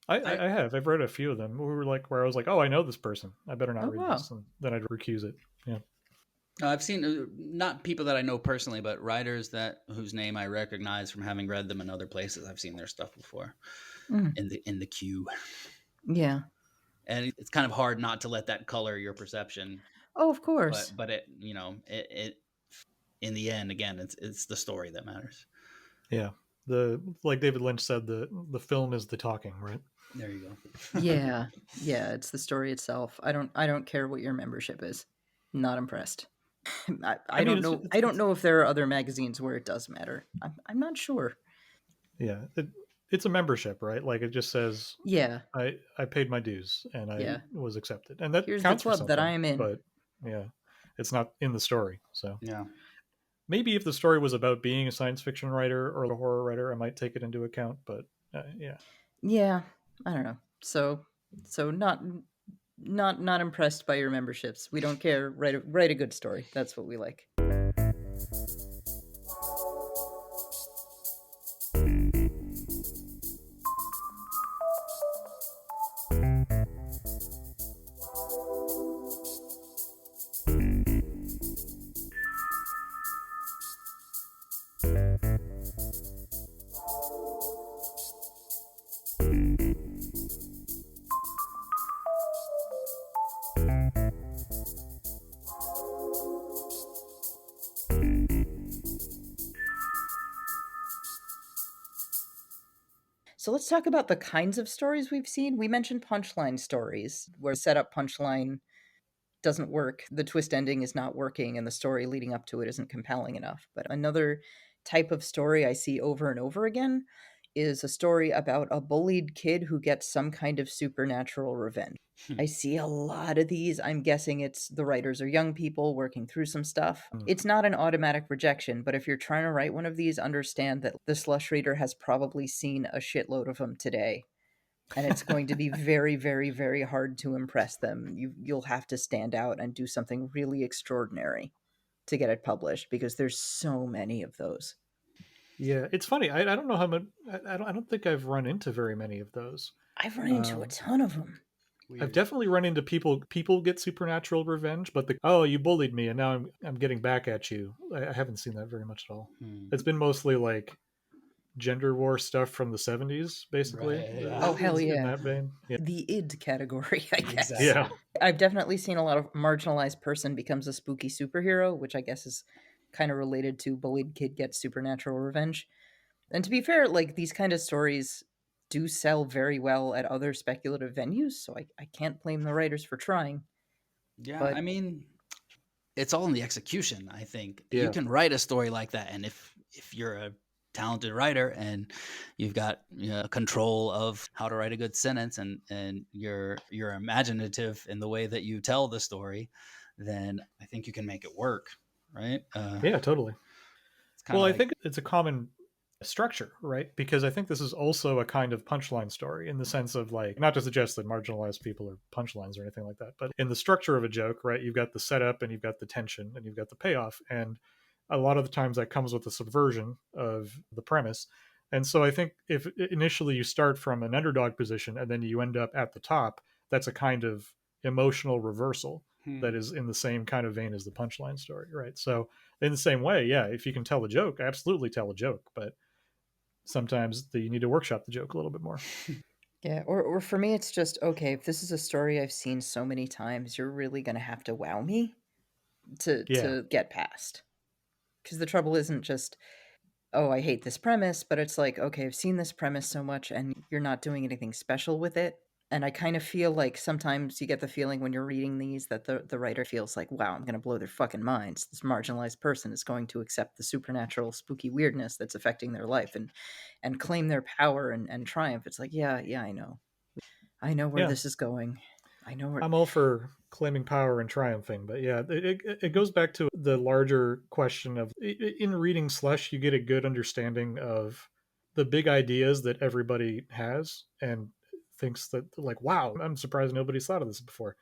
I I have. I've read a few of them where I was like, oh, I know this person. I better not Oh, read wow. this, and then I'd recuse it. Yeah. I've seen not people that I know personally, but writers that whose name I recognize from having read them in other places. I've seen their stuff before Mm, in the queue, yeah. and it's kind of hard not to let that color your perception. Oh, of course. But it it in the end, again, it's the story that matters. Yeah. Like David Lynch said, the film is the talking, right? There you go. Yeah. Yeah, it's the story itself. I don't care what your membership is. Not impressed. I, I I mean, don't know. I don't know if there are other magazines where it does matter. I'm not sure. yeah, it's a membership, right? Like, it just says Yeah. I paid my dues and I Yeah. was accepted, and that Here's the counts for club that I something. am in. But yeah, it's not in the story. So Yeah. maybe if the story was about being a science fiction writer or a horror writer, I might take it into account. But yeah, Yeah. I don't know. So not impressed by your memberships. We don't care. Write a good story. That's what we like. So let's talk about the kinds of stories we've seen. We mentioned punchline stories, where setup punchline doesn't work. The twist ending is not working, and the story leading up to it isn't compelling enough. But another type of story I see over and over again is a story about a bullied kid who gets some kind of supernatural revenge. I see a lot of these. I'm guessing it's the writers are young people working through some stuff. Hmm. It's not an automatic rejection, but if you're trying to write one of these, understand that the slush reader has probably seen a shitload of them today. And it's going to be very, very, very hard to impress them. You'll have to stand out and do something really extraordinary to get it published because there's so many of those. yeah, it's funny. I don't know how much. I don't think I've run into very many of those. I've run into a Um, ton of them. I've Weird. definitely run into people get supernatural revenge, but you bullied me and now I'm getting back at you. I haven't seen that very much at all. Hmm. It's been mostly like gender war stuff from the 70s, basically. Right. Yeah. Oh, hell It's in yeah. that vein. Yeah. The id category, I guess. Yeah. Exactly. I've definitely seen a lot of marginalized person becomes a spooky superhero, which I guess is kind of related to bullied kid gets supernatural revenge. And to be fair, like these kind of stories do sell very well at other speculative venues, so I can't blame the writers for trying. Yeah. I But mean, it's all in the execution. I think you Yeah. can write a story like that, and if you're a talented writer and you've got, control of how to write a good sentence, and you're imaginative in the way that you tell the story, then I think you can make it work, right? Yeah, totally. It's kind Well, of I like, think it's a common structure, right? Because I think this is also a kind of punchline story in the sense of like, not to suggest that marginalized people are punchlines or anything like that, but in the structure of a joke, right? You've got the setup and you've got the tension and you've got the payoff. And a lot of the times that comes with a subversion of the premise. And so I think if initially you start from an underdog position and then you end up at the top, that's a kind of emotional reversal that is in the same kind of vein as the punchline story, right? So in the same way, yeah, if you can tell a joke, absolutely tell a joke, but sometimes you need to workshop the joke a little bit more. Yeah, or for me, it's just okay. If this is a story I've seen so many times, you're really gonna have to wow me Yeah, to get past. Because the trouble isn't just, oh, I hate this premise, but it's like, okay, I've seen this premise so much, and you're not doing anything special with it. And I kind of feel like sometimes you get the feeling when you're reading these that the writer feels like, wow, I'm gonna blow their fucking minds. This marginalized person is going to accept the supernatural, spooky weirdness that's affecting their life and claim their power and triumph. It's like, yeah, yeah, I know. I know where yeah. this is going. I know where. I'm all for claiming power and triumphing, but yeah, it goes back to the larger question of in reading Slush, you get a good understanding of the big ideas that everybody has and thinks that like, wow, I'm surprised nobody's thought of this before.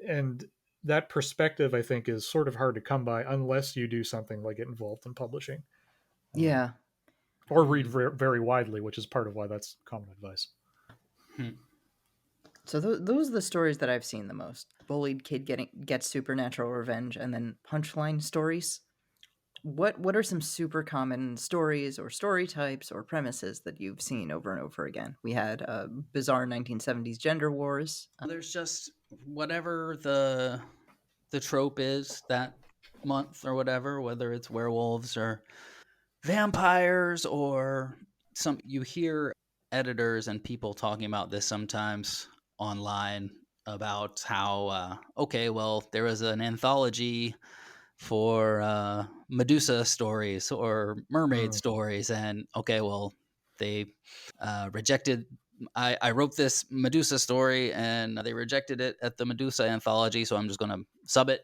And that perspective, I think, is sort of hard to come by unless you do something like get involved in publishing. Um, Yeah. or read very widely, which is part of why that's common advice. So those are the stories that I've seen the most. Bullied kid gets supernatural revenge, and then punchline stories. What are some super common stories or story types or premises that you've seen over and over again? We had bizarre 1970s gender wars. there's just whatever the trope is that month or whatever, whether it's werewolves or vampires or some. You hear editors and people talking about this sometimes online about how, okay, well, there was an anthology for Medusa stories or mermaid Mm, stories, and okay, well, they rejected. I wrote this Medusa story, and they rejected it at the Medusa anthology, so I'm just going to sub it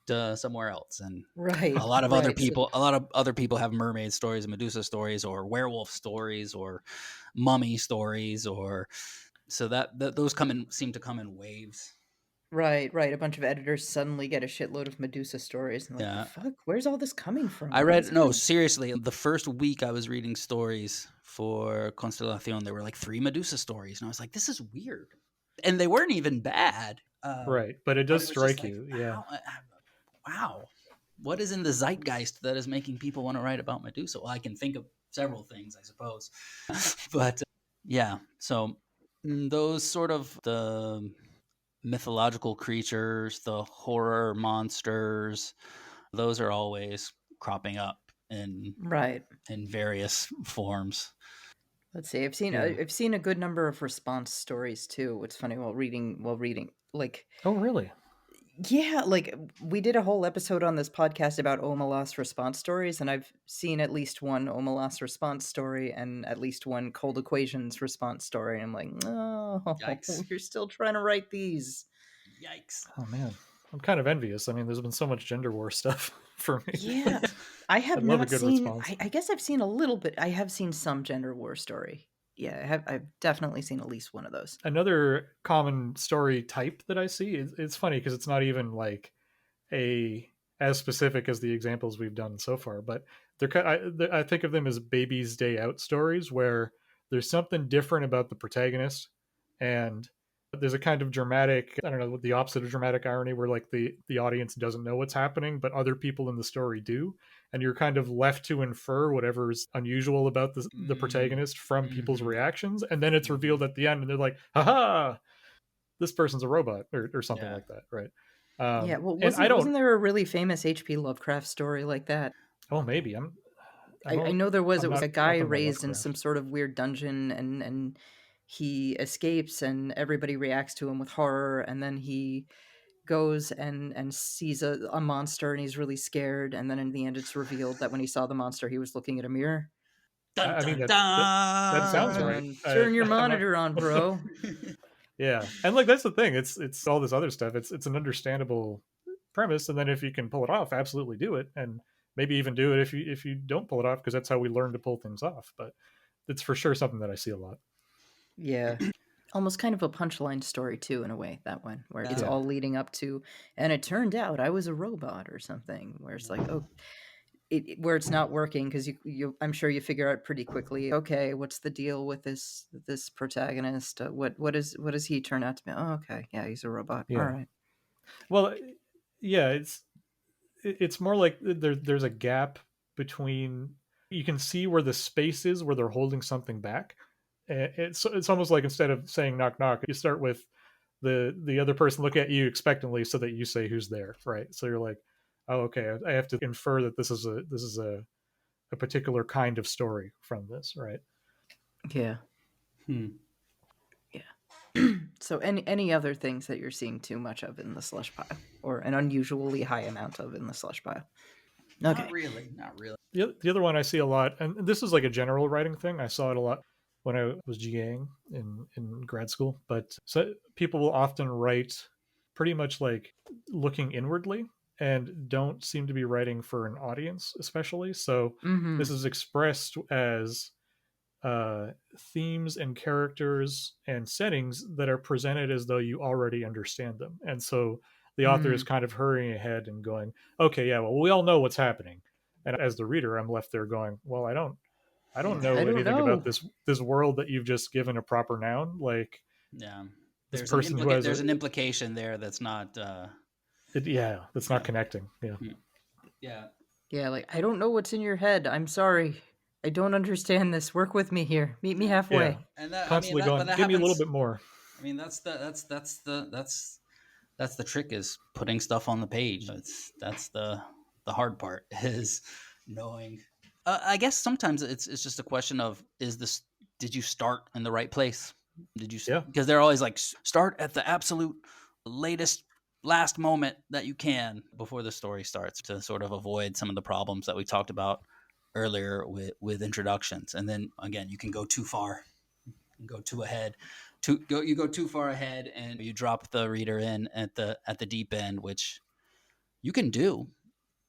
to somewhere else. And Right, right. So, a lot of other people have mermaid stories, Medusa stories, or werewolf stories, or mummy stories, or so that those seem to come in waves. right, right. A bunch of editors suddenly get a shitload of Medusa stories, and like, the Yeah, fuck? Where's all this coming from? I Where is read, it no, coming? seriously, the first week I was reading stories for Constellacion, there were like 3 Medusa stories, and I was like, this is weird. And they weren't even bad. right, but it But does it was just strike like, you, yeah. how, wow, what is in the zeitgeist that is making people want to write about Medusa? Well, I can think of several things, I suppose. But yeah, so those sort of the mythological creatures, the horror monsters, those are always cropping up Right. in various forms. Let's see. I've seen Yeah. I've seen a good number of response stories too. It's funny while reading like Oh, really? yeah, like we did a whole episode on this podcast about Omelas response stories, and I've seen at least one Omelas response story and at least one Cold Equations response story. And I'm like, no, Yikes. you're still trying to write these. Yikes. Oh man, I'm kind of envious. I mean, there's been so much gender war stuff for me. Yeah, I have I'd love a not good seen. response. I guess I've seen a little bit. I have seen some gender war story. Yeah, I have. I've definitely seen at least one of those. Another common story type that I see, it's funny because it's not even like a as specific as the examples we've done so far, but I think of them as baby's day out stories where there's something different about the protagonist, and there's a kind of dramatic, I don't know, the opposite of dramatic irony where like the audience doesn't know what's happening but other people in the story do, and you're kind of left to infer whatever's unusual about the Mm, protagonist from people's hmm, reactions, and then it's hmm. revealed at the end and they're like, haha, this person's a robot, or something Yeah. like that, right? Yeah, well, And I wasn't don't. there a really famous H.P. Lovecraft story like that? Oh, maybe I I don't. know there was. I'm It was a not guy up on my raised in Lovecraft. some sort of weird dungeon, and he escapes, and everybody reacts to him with horror, and then he goes and sees a monster and he's really scared, and then in the end it's revealed that when he saw the monster he was looking at a mirror. Dun I mean, dun that sounds dun. right. Turn your I'm not. monitor on, bro. Yeah, and like that's the thing. It's all this other stuff. It's an understandable premise, and then if you can pull it off, absolutely do it, and maybe even do it if you don't pull it off, because that's how we learn to pull things off. But it's for sure something that I see a lot. Yeah. Almost kind of a punchline story too, in a way, that one, where it's Yeah. Yeah, all leading up to, and it turned out I was a robot or something, where it's like, oh, where it's not working because I'm sure you figure out pretty quickly. Okay, what's the deal with this protagonist? What does he turn out to be? Oh, okay, yeah, he's a robot. All yeah. right. Well, yeah. It's more like there's a gap between, you can see where the space is where they're holding something back. It's almost like instead of saying knock knock, you start with the other person look at you expectantly so that you say who's there, right? So you're like, oh, okay, I have to infer that this is a particular kind of story from this, right? Yeah. Hmm. Yeah. So any other things that you're seeing too much of in the slush pile, or an unusually high amount of in the slush pile? Not Okay. really. Not really. The other one I see a lot, and this is like a general writing thing. I saw it a lot when I was GAing in grad school. But so people will often write pretty much like looking inwardly and don't seem to be writing for an audience, especially. So this Mm-hmm. is expressed as themes and characters and settings that are presented as though you already understand them. And so the author is Mm. kind of hurrying ahead and going, okay, yeah, well, we all know what's happening. And as the reader, I'm left there going, well, I don't Yeah. I know don't anything about know. this world that you've just given a proper noun. Like Yeah. this person who has There's an implication there that's not yeah, that's not yeah. connecting. Yeah. Hmm. Yeah. Yeah, like I don't know what's in your head. I'm sorry. I don't understand this. Work with me here. Meet me Yeah. Yeah. halfway. And that, I mean, Constantly that, but going, that give me a little happens. bit more. I mean, that's the trick, is putting stuff on the page. That's the hard part is knowing. I guess sometimes it's just a question of, is this, did you start in the right place? Did you, Yeah. because they're always like, start at the absolute latest last moment that you can before the story starts, to sort of avoid some of the problems that we talked about earlier with introductions. And then again, you can go too far and go too ahead. You go too far ahead and you drop the reader in at the deep end, which you can do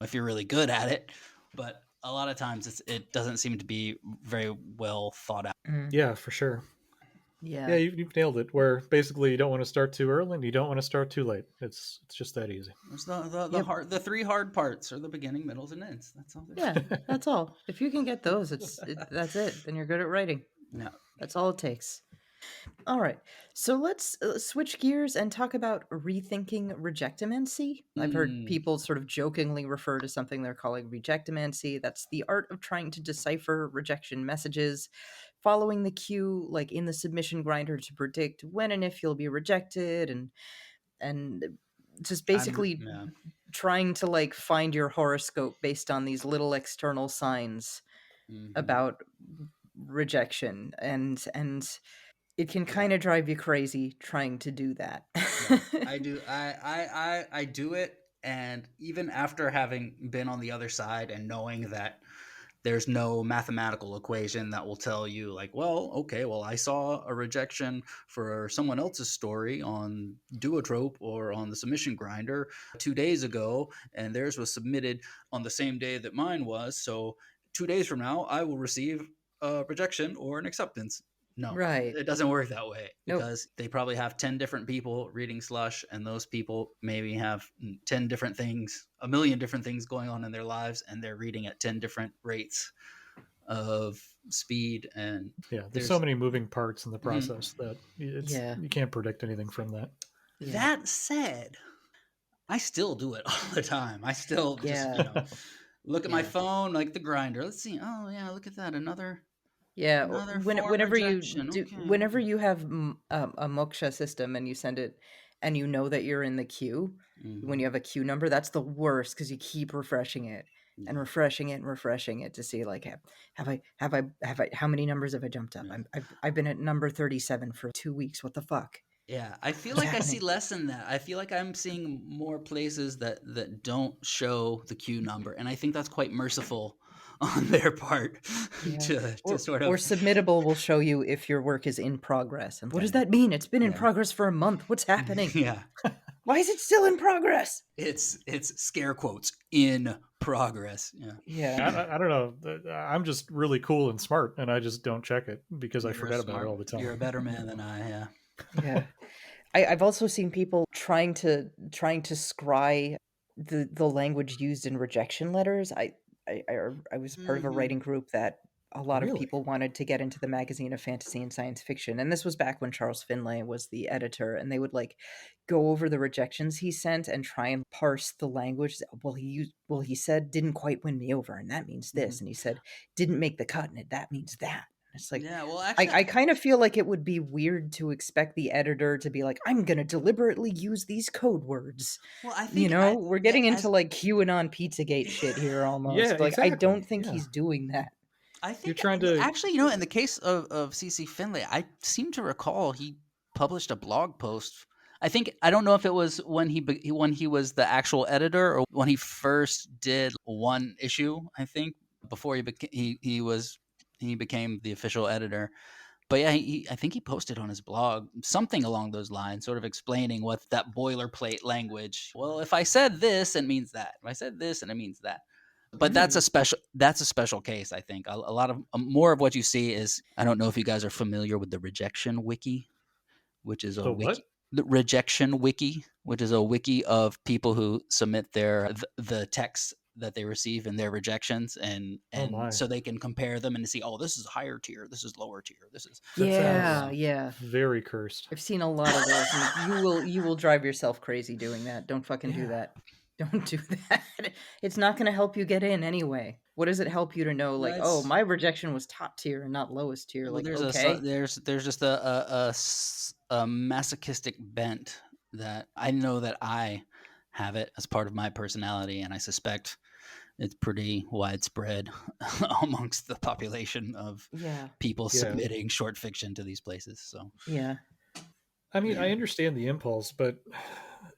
if you're really good at it, but a lot of times it doesn't seem to be very well thought out. Mm. Yeah, for sure. Yeah, Yeah. you've nailed it. Where basically you don't want to start too early and you don't want to start too late. It's just that easy. There's Yep. the three hard parts are the beginning, middles, and ends. That's all there is. Yeah, that's all. If you can get those, that's it. Then you're good at writing. Yeah. That's all it takes. All right. So let's switch gears and talk about rethinking rejectomancy. I've heard Mm, people sort of jokingly refer to something they're calling rejectomancy. That's the art of trying to decipher rejection messages, following the cue like in the submission grinder to predict when and if you'll be rejected, and just basically yeah. trying to like find your horoscope based on these little external signs Hmm. about rejection, and it can Yeah. kind of drive you crazy trying to do that. Yeah, I do. I do it, and even after having been on the other side and knowing that there's no mathematical equation that will tell you, like, well, okay, well, I saw a rejection for someone else's story on Duotrope or on the submission grinder 2 days ago, and theirs was submitted on the same day that mine was. So 2 days from now, I will receive a rejection or an acceptance. No, Right. it doesn't work that way, Nope. because they probably have 10 different people reading Slush, and those people maybe have 10 different things, a million different things going on in their lives, and they're reading at 10 different rates of speed. And Yeah, there's so there's many moving parts in the mhm. process that Yeah. you can't predict anything from that. Yeah. That said, I still do it all the time. I still just, Yeah. look at my Yeah. phone, like the grinder. Let's see. Oh, yeah, look at that. Yeah. Another form rejection. Okay. Whenever you have a moksha system and you send it, and you know that you're in the queue, when you Hmm. have a queue number, that's the worst because you keep refreshing it and Yeah. refreshing it and refreshing it to see like have I how many numbers have I jumped up? Yeah. I've been at number 37 for 2 weeks. What the fuck? Yeah, I feel What's like I see happening? less than that. I feel like I'm seeing more places that don't show the queue number, and I think that's quite merciful on their part Yeah. to sort Or of submittable will show you if your work is in progress. And what does okay, that mean? It's been in yeah, progress for a month. What's happening? yeah. Why is it still in progress? It's scare quotes in progress. Yeah, Yeah. I don't know. I'm just really cool and smart, and I just don't check it because I you're a forget about it smart, all the you're time. a better man than I. Yeah. Yeah. I've also seen people trying to scry the language used in rejection letters. I was part of a Hmm. writing group that a lot of Really? people wanted to get into the magazine of fantasy and science fiction, and this was back when Charles Finlay was the editor, and they would like go over the rejections he sent and try and parse the language. Well, he said didn't quite win me over, and that means Hmm. this, and he said didn't make the cut, and that means that. It's like Yeah. Well, I, actually, I kind of feel like it would be weird to expect the editor to be like, I'm going to deliberately use these code words. well, I You think know, we're yeah, getting into as like QAnon Pizzagate shit here Yeah, almost. Like, I don't exactly. think Yeah, he's doing that. I you're think trying to. actually, in the case of CC Finlay, I seem to recall he published a blog post. I don't know if it was when he was the actual editor or when he first did one issue. I think before he became the official editor. But yeah, I think he posted on his blog something along those lines, sort of explaining what that boilerplate language. Well, if I said this, it means that. If I said this, and it means that. But Hmm. that's a special case. I think a lot of more of what you see is I don't know if you guys are familiar with the rejection wiki, which is a The what? wiki. The rejection wiki, which is a wiki of people who submit the text that they receive in their rejections, Oh and my, so they can compare them and see, oh, this is higher tier, this is lower tier, this is that Yeah, sounds yeah. very cursed. I've seen a lot of those, and you will drive yourself crazy doing that. Don't fucking do Yeah, that. Don't do that. It's not going to help you get in anyway. What does it help you to know? no, Like, oh, it's my rejection was top tier and not lowest tier. well, Like, okay, there's just a masochistic bent that I know that I have it as part of my personality, and I suspect it's pretty widespread amongst the population of yeah, people yeah. submitting short fiction to these places. So yeah, I mean, yeah. I understand the impulse, but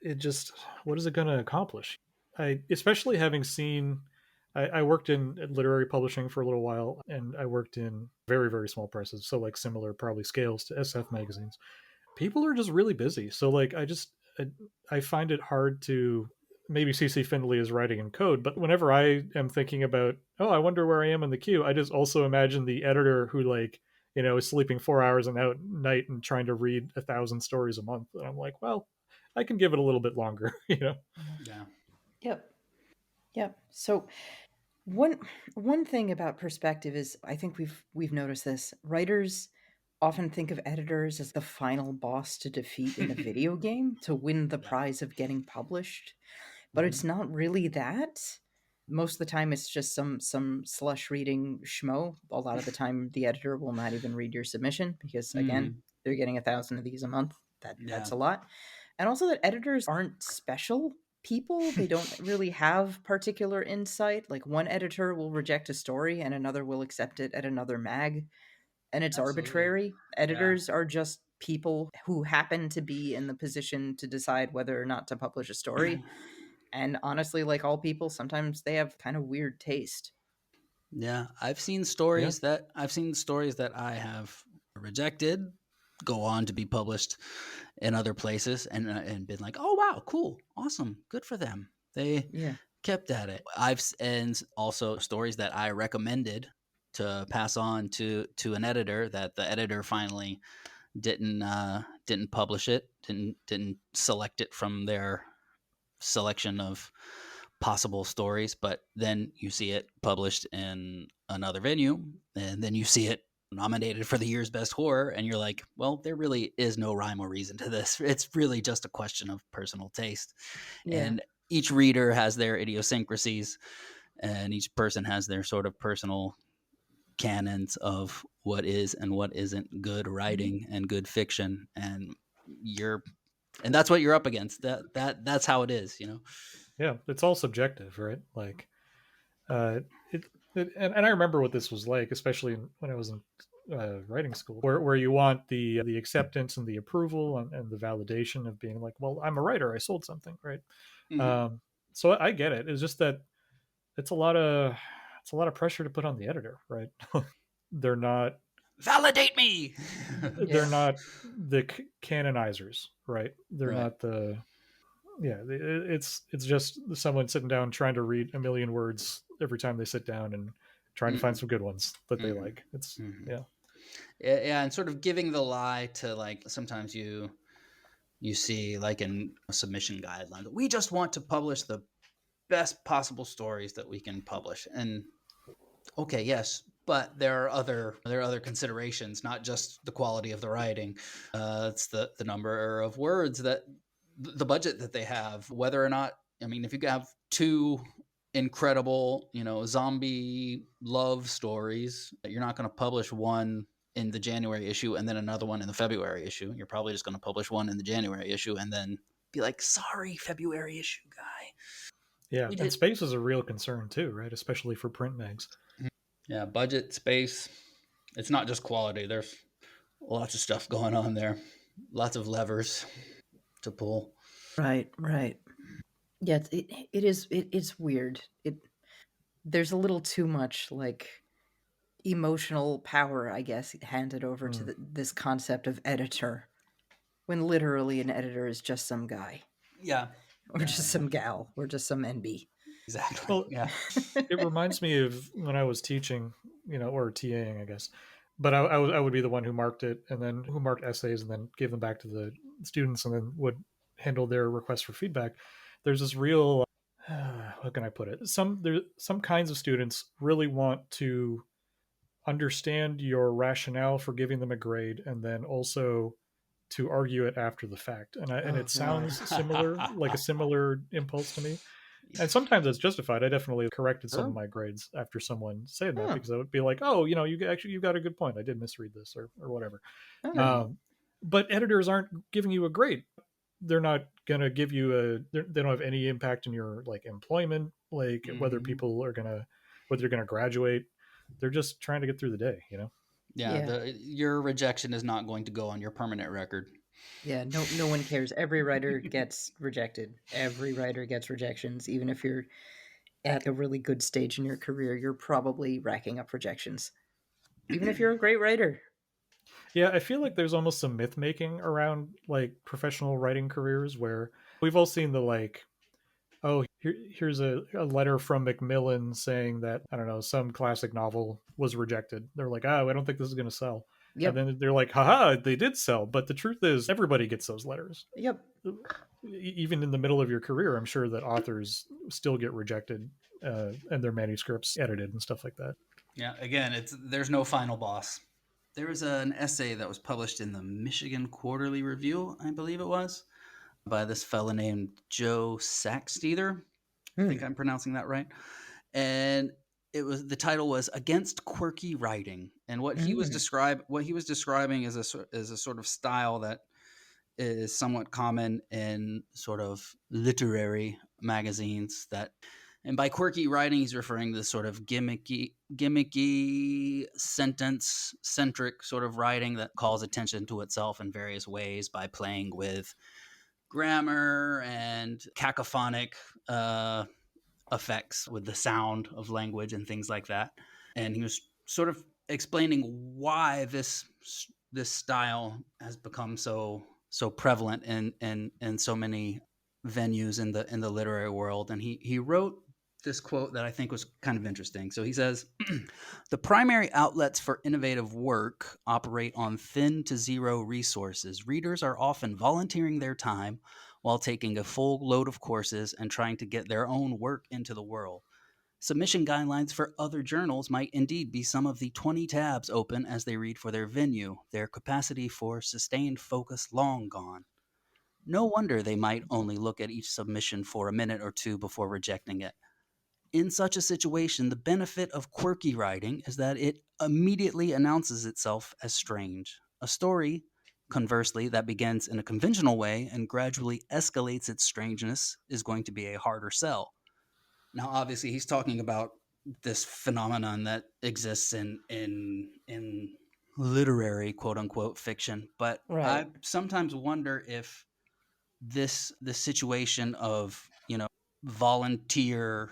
it just, what is it going to accomplish? I, especially having seen, I worked in literary publishing for a little while, and I worked in very, very small presses. So, like, similar probably scales to SF magazines. People are just really busy. So, like, I find it hard to, maybe CC Findlay is writing in code, but whenever I am thinking about, oh, I wonder where I am in the queue, I just also imagine the editor who, like, is sleeping 4 hours a night and trying to read 1,000 stories a month. And I'm like, well, I can give it a little bit longer, yeah. Yeah. Yep, yep. So one one thing about perspective is I think we've noticed this. Writers often think of editors as the final boss to defeat in a video game to win the Yeah. prize of getting published, but Hmm. it's not really that. Most of the time it's just some slush reading schmo. A lot of the time the editor will not even read your submission because again, Hmm. they're getting 1,000 of these a month. That's Yeah. a lot. And also that editors aren't special people. They don't really have particular insight. Like one editor will reject a story and another will accept it at another mag, and it's Absolutely. arbitrary. Yeah. Editors are just people who happen to be in the position to decide whether or not to publish a story. And honestly, like all people, sometimes they have kind of weird taste. Yeah, Yeah. I've seen stories that I have rejected go on to be published in other places and been like, "Oh wow, cool. Awesome. Good for them. They Yeah. kept at it." And also stories that I recommended to pass on to an editor that the editor finally didn't publish it, didn't select it from their selection of possible stories, but then you see it published in another venue, and then you see it nominated for the year's best horror, and you're like, well, there really is no rhyme or reason to this. It's really just a question of personal taste. Yeah. And each reader has their idiosyncrasies, and each person has their sort of personal canons of what is and what isn't good Mhm. writing and good fiction. You're and that's what you're up against. That's how it is, you know. Yeah. It's all subjective, right? Like, uh, it, and I remember what this was like, especially when I was in writing school, where you want the acceptance and the approval and the validation of being like, well, I'm a writer, I sold something, right? Mm-hmm. Um, so I get it. It's just that it's a lot of it's a lot of pressure to put on the editor, right? they're not Validate me. they're Yeah. not the canonizers, right? They're Right. not the yeah. It's just someone sitting down trying to read a million words every time they sit down and trying to find Mm-hmm. some good ones that they Mm-hmm. like. It's Mm-hmm. yeah. Yeah, and sort of giving the lie to, like, sometimes you see, like, in submission guidelines, we just want to publish the best possible stories that we can publish. And okay, yes, but there are other considerations, not just the quality of the writing. It's the number of words, that the budget that they have, whether or not, I mean, if you have two incredible, zombie love stories, you're not going to publish one in the January issue and then another one in the February issue. You're probably just going to publish one in the January issue and then be like, sorry, February issue guy. Yeah, We and did. space is a real concern too, right? Especially for print mags. Yeah, budget, space. It's not just quality. There's lots of stuff going on there. Lots of levers to pull. Right, right. Yeah, it's weird. There's a little too much like emotional power, I guess, handed over to Mm. this concept of editor, when literally an editor is just some guy Yeah. or just some gal or just some NB. Exactly. Well, Yeah. it reminds me of when I was teaching, or TAing, I guess. But I would be the one who marked it, and then who marked essays, and then gave them back to the students, and then would handle their requests for feedback. There's this real, how can I put it? Some kinds of students really want to understand your rationale for giving them a grade, and then also to argue it after the fact. And Oh it god. sounds similar, like a similar impulse to me, Yeah. and sometimes it's justified. I definitely corrected some of Oh. my grades after someone said that, Oh. because I would be like, "Oh, you got a good point. I did misread this, or whatever." Oh. Right. But editors aren't giving you a grade. They're not gonna give you they don't have any impact in your like employment, like Mm-hmm. whether you're gonna graduate. They're just trying to get through the day. Yeah. Yeah. Your rejection is not going to go on your permanent record. Yeah, no one cares. Every writer gets rejected. Every writer gets rejections. Even if you're at a really good stage in your career, you're probably racking up rejections. Even if you're a great writer. Yeah, I feel like there's almost some myth making around like professional writing careers, where we've all seen the like, oh, here's a letter from Macmillan saying that, I don't know, some classic novel was rejected. They're like, oh, I don't think this is going to sell. And Yep. then they're like, haha, they did sell. But the truth is, everybody gets those letters. Yep. Even in the middle of your career, I'm sure that authors still get rejected, and their manuscripts edited and stuff like that. Yeah. Again, there's no final boss. There was an essay that was published in the Michigan Quarterly Review, I believe it was, by this fella named Joe Saxteather. I think Hmm. I'm pronouncing that right. And the title was "Against Quirky Writing," and Mm. what he was describing is a sort of style that is somewhat common in sort of literary magazines. That, and by quirky writing, he's referring to this sort of gimmicky, sentence centric sort of writing that calls attention to itself in various ways by playing with grammar and cacophonic effects with the sound of language and things like that. And he was sort of explaining why this style has become so prevalent in so many venues in the literary world. And he wrote this quote that I think was kind of interesting. So he says, "The primary outlets for innovative work operate on thin to zero resources. Readers are often volunteering their time while taking a full load of courses and trying to get their own work into the world. Submission guidelines for other journals might indeed be some of the 20 tabs open as they read for their venue, their capacity for sustained focus long gone. No wonder they might only look at each submission for a minute or two before rejecting it. In such a situation, the benefit of quirky writing is that it immediately announces itself as strange. A story, conversely, that begins in a conventional way and gradually escalates its strangeness is going to be a harder sell." Now, obviously, he's talking about this phenomenon that exists in literary quote unquote fiction, but Right. I sometimes wonder if this situation of, volunteer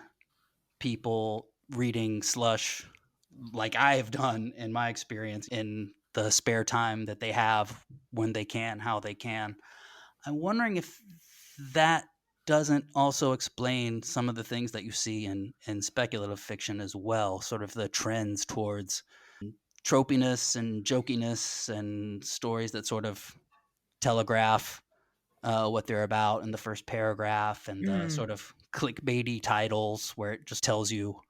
people reading Slush like I have done in my experience in the spare time that they have when they can, how they can. I'm wondering if that doesn't also explain some of the things that you see in speculative fiction as well, sort of the trends towards tropiness and jokiness and stories that sort of telegraph what they're about in the first paragraph, and the Mm. sort of clickbaity titles where it just tells you,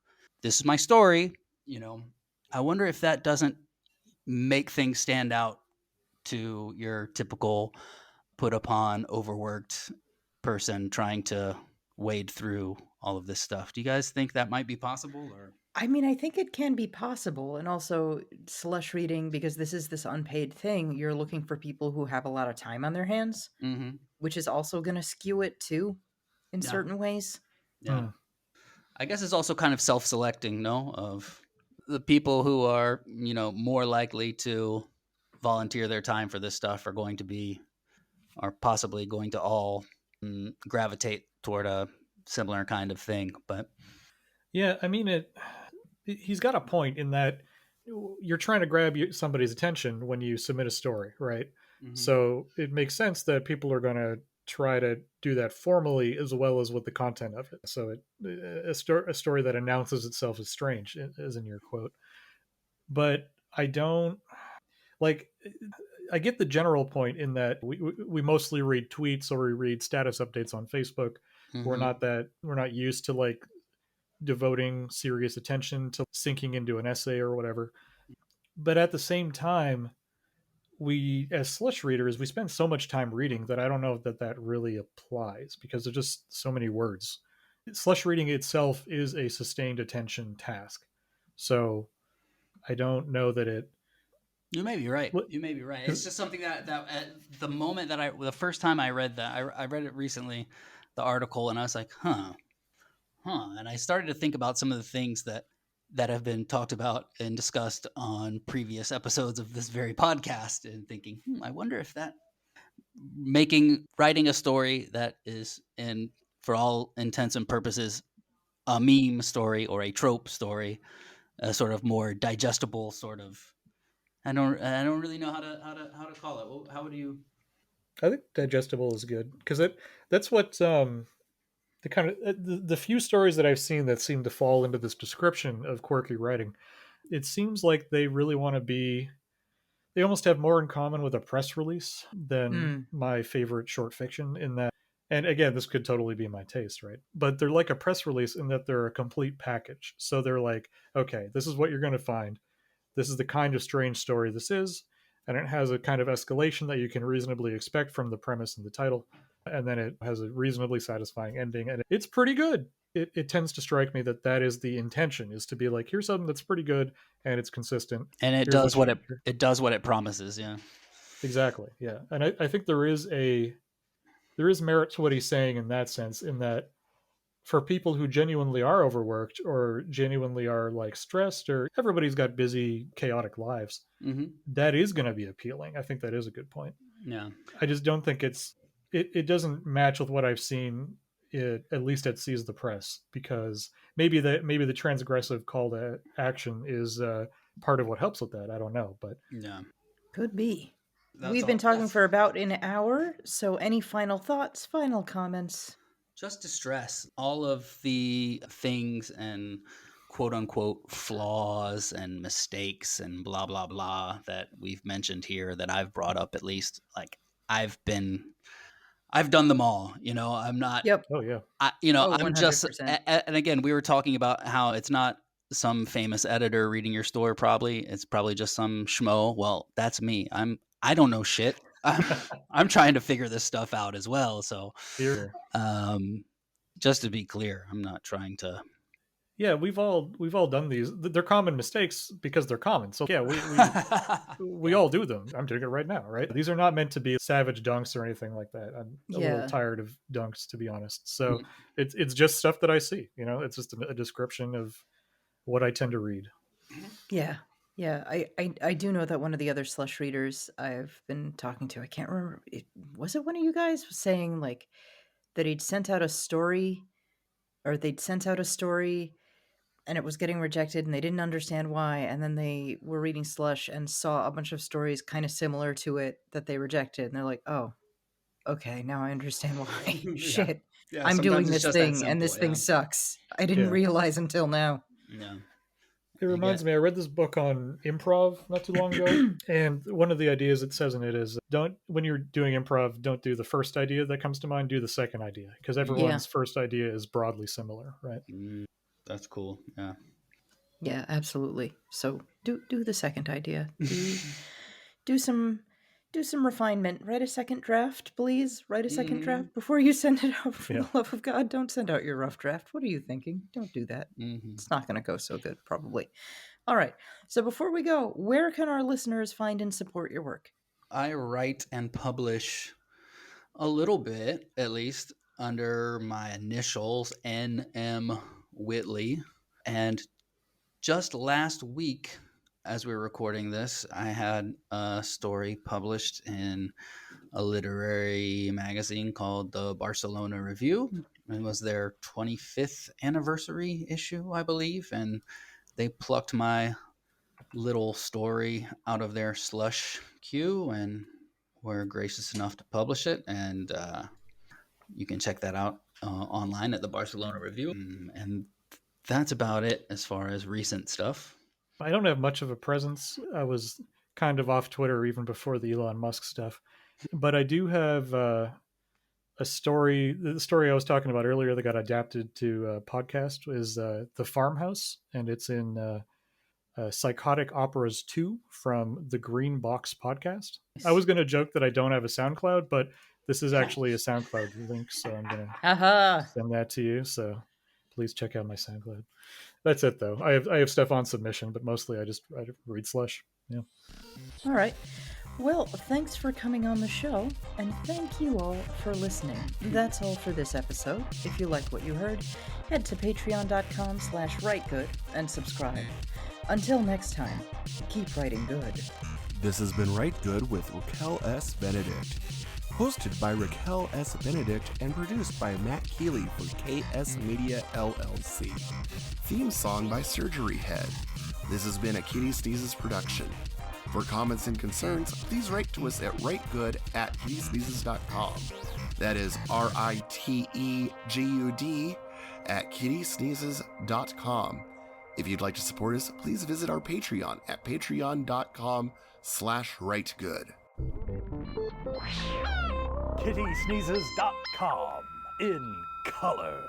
this is my story. You know, I wonder if that doesn't make things stand out to your typical put upon, overworked person trying to wade through all of this stuff. Do you guys think that might be possible? Or I mean, I think it can be possible. And also, slush reading, because this is this unpaid thing, you're looking for people who have a lot of time on their hands, mm-hmm. which is also going to skew it too in Yeah, certain ways. yeah. Hmm. I guess it's also kind of self-selecting, no, of the people who are, more likely to volunteer their time for this stuff are possibly going to all gravitate toward a similar kind of thing. But Yeah, I mean it. He's got a point in that you're trying to grab somebody's attention when you submit a story, right? mm-hmm. So it makes sense that people are going to try to do that formally as well as with the content of it. So a story that announces itself as strange, as in your quote. But I don't like. I get the general point in that we mostly read tweets or we read status updates on Facebook. Mm-hmm. We're not used to like devoting serious attention to sinking into an essay or whatever. But at the same time, we as slush readers, we spend so much time reading that I don't know that that really applies because there's just so many words. Slush reading itself is a sustained attention task. So I don't know that it You may be right. You may be right. It's because just something that at the moment the first time I read that, I read it recently, the article, and I was like, and I started to think about some of the things that have been talked about and discussed on previous episodes of this very podcast, and thinking, I wonder if that writing a story that is, in for all intents and purposes, a meme story or a trope story, a sort of more digestible sort of. I don't really know how to call it. How would you? I think digestible is good because that's what the kind of the few stories that I've seen that seem to fall into this description of quirky writing. It seems like they really want to be they almost have more in common with a press release than Mm. my favorite short fiction in that, and again this could totally be my taste, right, but they're like a press release in that they're a complete package. So they're like, okay, this is what you're going to find, this is the kind of strange story this is, and it has a kind of escalation that you can reasonably expect from the premise and the title, and then it has a reasonably satisfying ending, and it's pretty good. It tends to strike me that that is the intention, is to be like, here's something that's pretty good and it's consistent, And it here's does what you what should. it does what it promises. Yeah. Exactly. Yeah. And I think there is merit to what he's saying in that sense, in that for people who genuinely are overworked or genuinely are like stressed, or everybody's got busy, chaotic lives, Mm-hmm. that is going to be appealing. I think that is a good point. Yeah. I just don't think it doesn't match with what I've seen at least at Seize the Press, because maybe the transgressive call to action is part of what helps with that. I don't know, but Yeah. Could be. That's We've been all. talking That's for about an hour, so any final thoughts, final comments? just to stress all of the things and quote unquote flaws and mistakes and blah blah blah that we've mentioned here, that I've brought up, at least. Like, I've been I've done them all. I'm not. Yep. oh yeah, Oh, I'm just. 100%. And again, we were talking about how it's not some famous editor reading your story. Probably it's probably just some schmo. Well, that's me. I don't know shit. I'm trying to figure this stuff out as well. So, here. um, just to be clear, I'm not trying to. Yeah, we've all done these. They're common mistakes because they're common. So yeah, we all do them. I'm doing it right now, right? These are not meant to be savage dunks or anything like that. I'm a little Yeah. tired of dunks, to be honest. So it's just stuff that I see. It's just a description of what I tend to read. Yeah. Yeah, I do know that one of the other Slush readers I've been talking to, I can't remember, was it one of you guys was saying like that he'd sent out a story, or they'd sent out a story and it was getting rejected and they didn't understand why, and then they were reading Slush and saw a bunch of stories kind of similar to it that they rejected, and they're like, "Oh, okay, now I understand why." Yeah. Shit. Yeah, I'm sometimes doing it's this just that thing and simple. this thing Yeah. sucks. I didn't Yeah. realize until now. Yeah. It I reminds get me, I read this book on improv not too long ago, and one of the ideas it says in it is don't, when you're doing improv, don't do the first idea that comes to mind, do the second idea, because mm, Yeah. everyone's first idea is broadly similar, right? mm, that's cool. Yeah. Yeah, absolutely. So do the second idea. Do some do some refinement. Write a second draft, please. Write a second hmm draft before you send it out. For Yeah. the love of God, don't send out your rough draft. What are you thinking? Don't do that. hmm It's not going to go so good, probably. All right. So before we go, where can our listeners find and support your work? I write and publish a little bit, at least, under my initials, N.M. Whitley. And just last week, as we were recording this, I had a story published in a literary magazine called the Barcelona Review. It was their 25th anniversary issue, I believe, and they plucked my little story out of their slush queue and were gracious enough to publish it. And you can check that out online at the Barcelona Review. And that's about it as far as recent stuff. I don't have much of a presence. I was kind of off Twitter even before the Elon Musk stuff, but I do have a story. The story I was talking about earlier that got adapted to a podcast is The Farmhouse, and it's in Psychotic Operas 2 from the Green Box podcast. I was going to joke that I don't have a SoundCloud, but this is actually a SoundCloud link, so I'm going to Haha. send that to you. So please check out my SoundCloud. That's it, though. I have stuff on submission, but mostly I read Slush. Yeah. All right. Well, thanks for coming on the show, and thank you all for listening. That's all for this episode. If you like what you heard, head to patreon.com/Rite Gud and subscribe. Until next time, keep writing good. This has been Rite Gud with Raquel S. Benedict. Hosted by Raquel S. Benedict and produced by Matt Keeley for KS Media LLC. Theme song by Surgeryhead. This has been a Kitty Sneezes production. For comments and concerns, please write to us at ritegud@kittysneezes.com. That is RITEGUD at kittysneezes.com. If you'd like to support us, please visit our Patreon at patreon.com/ritegud. kittysneezes.com in color.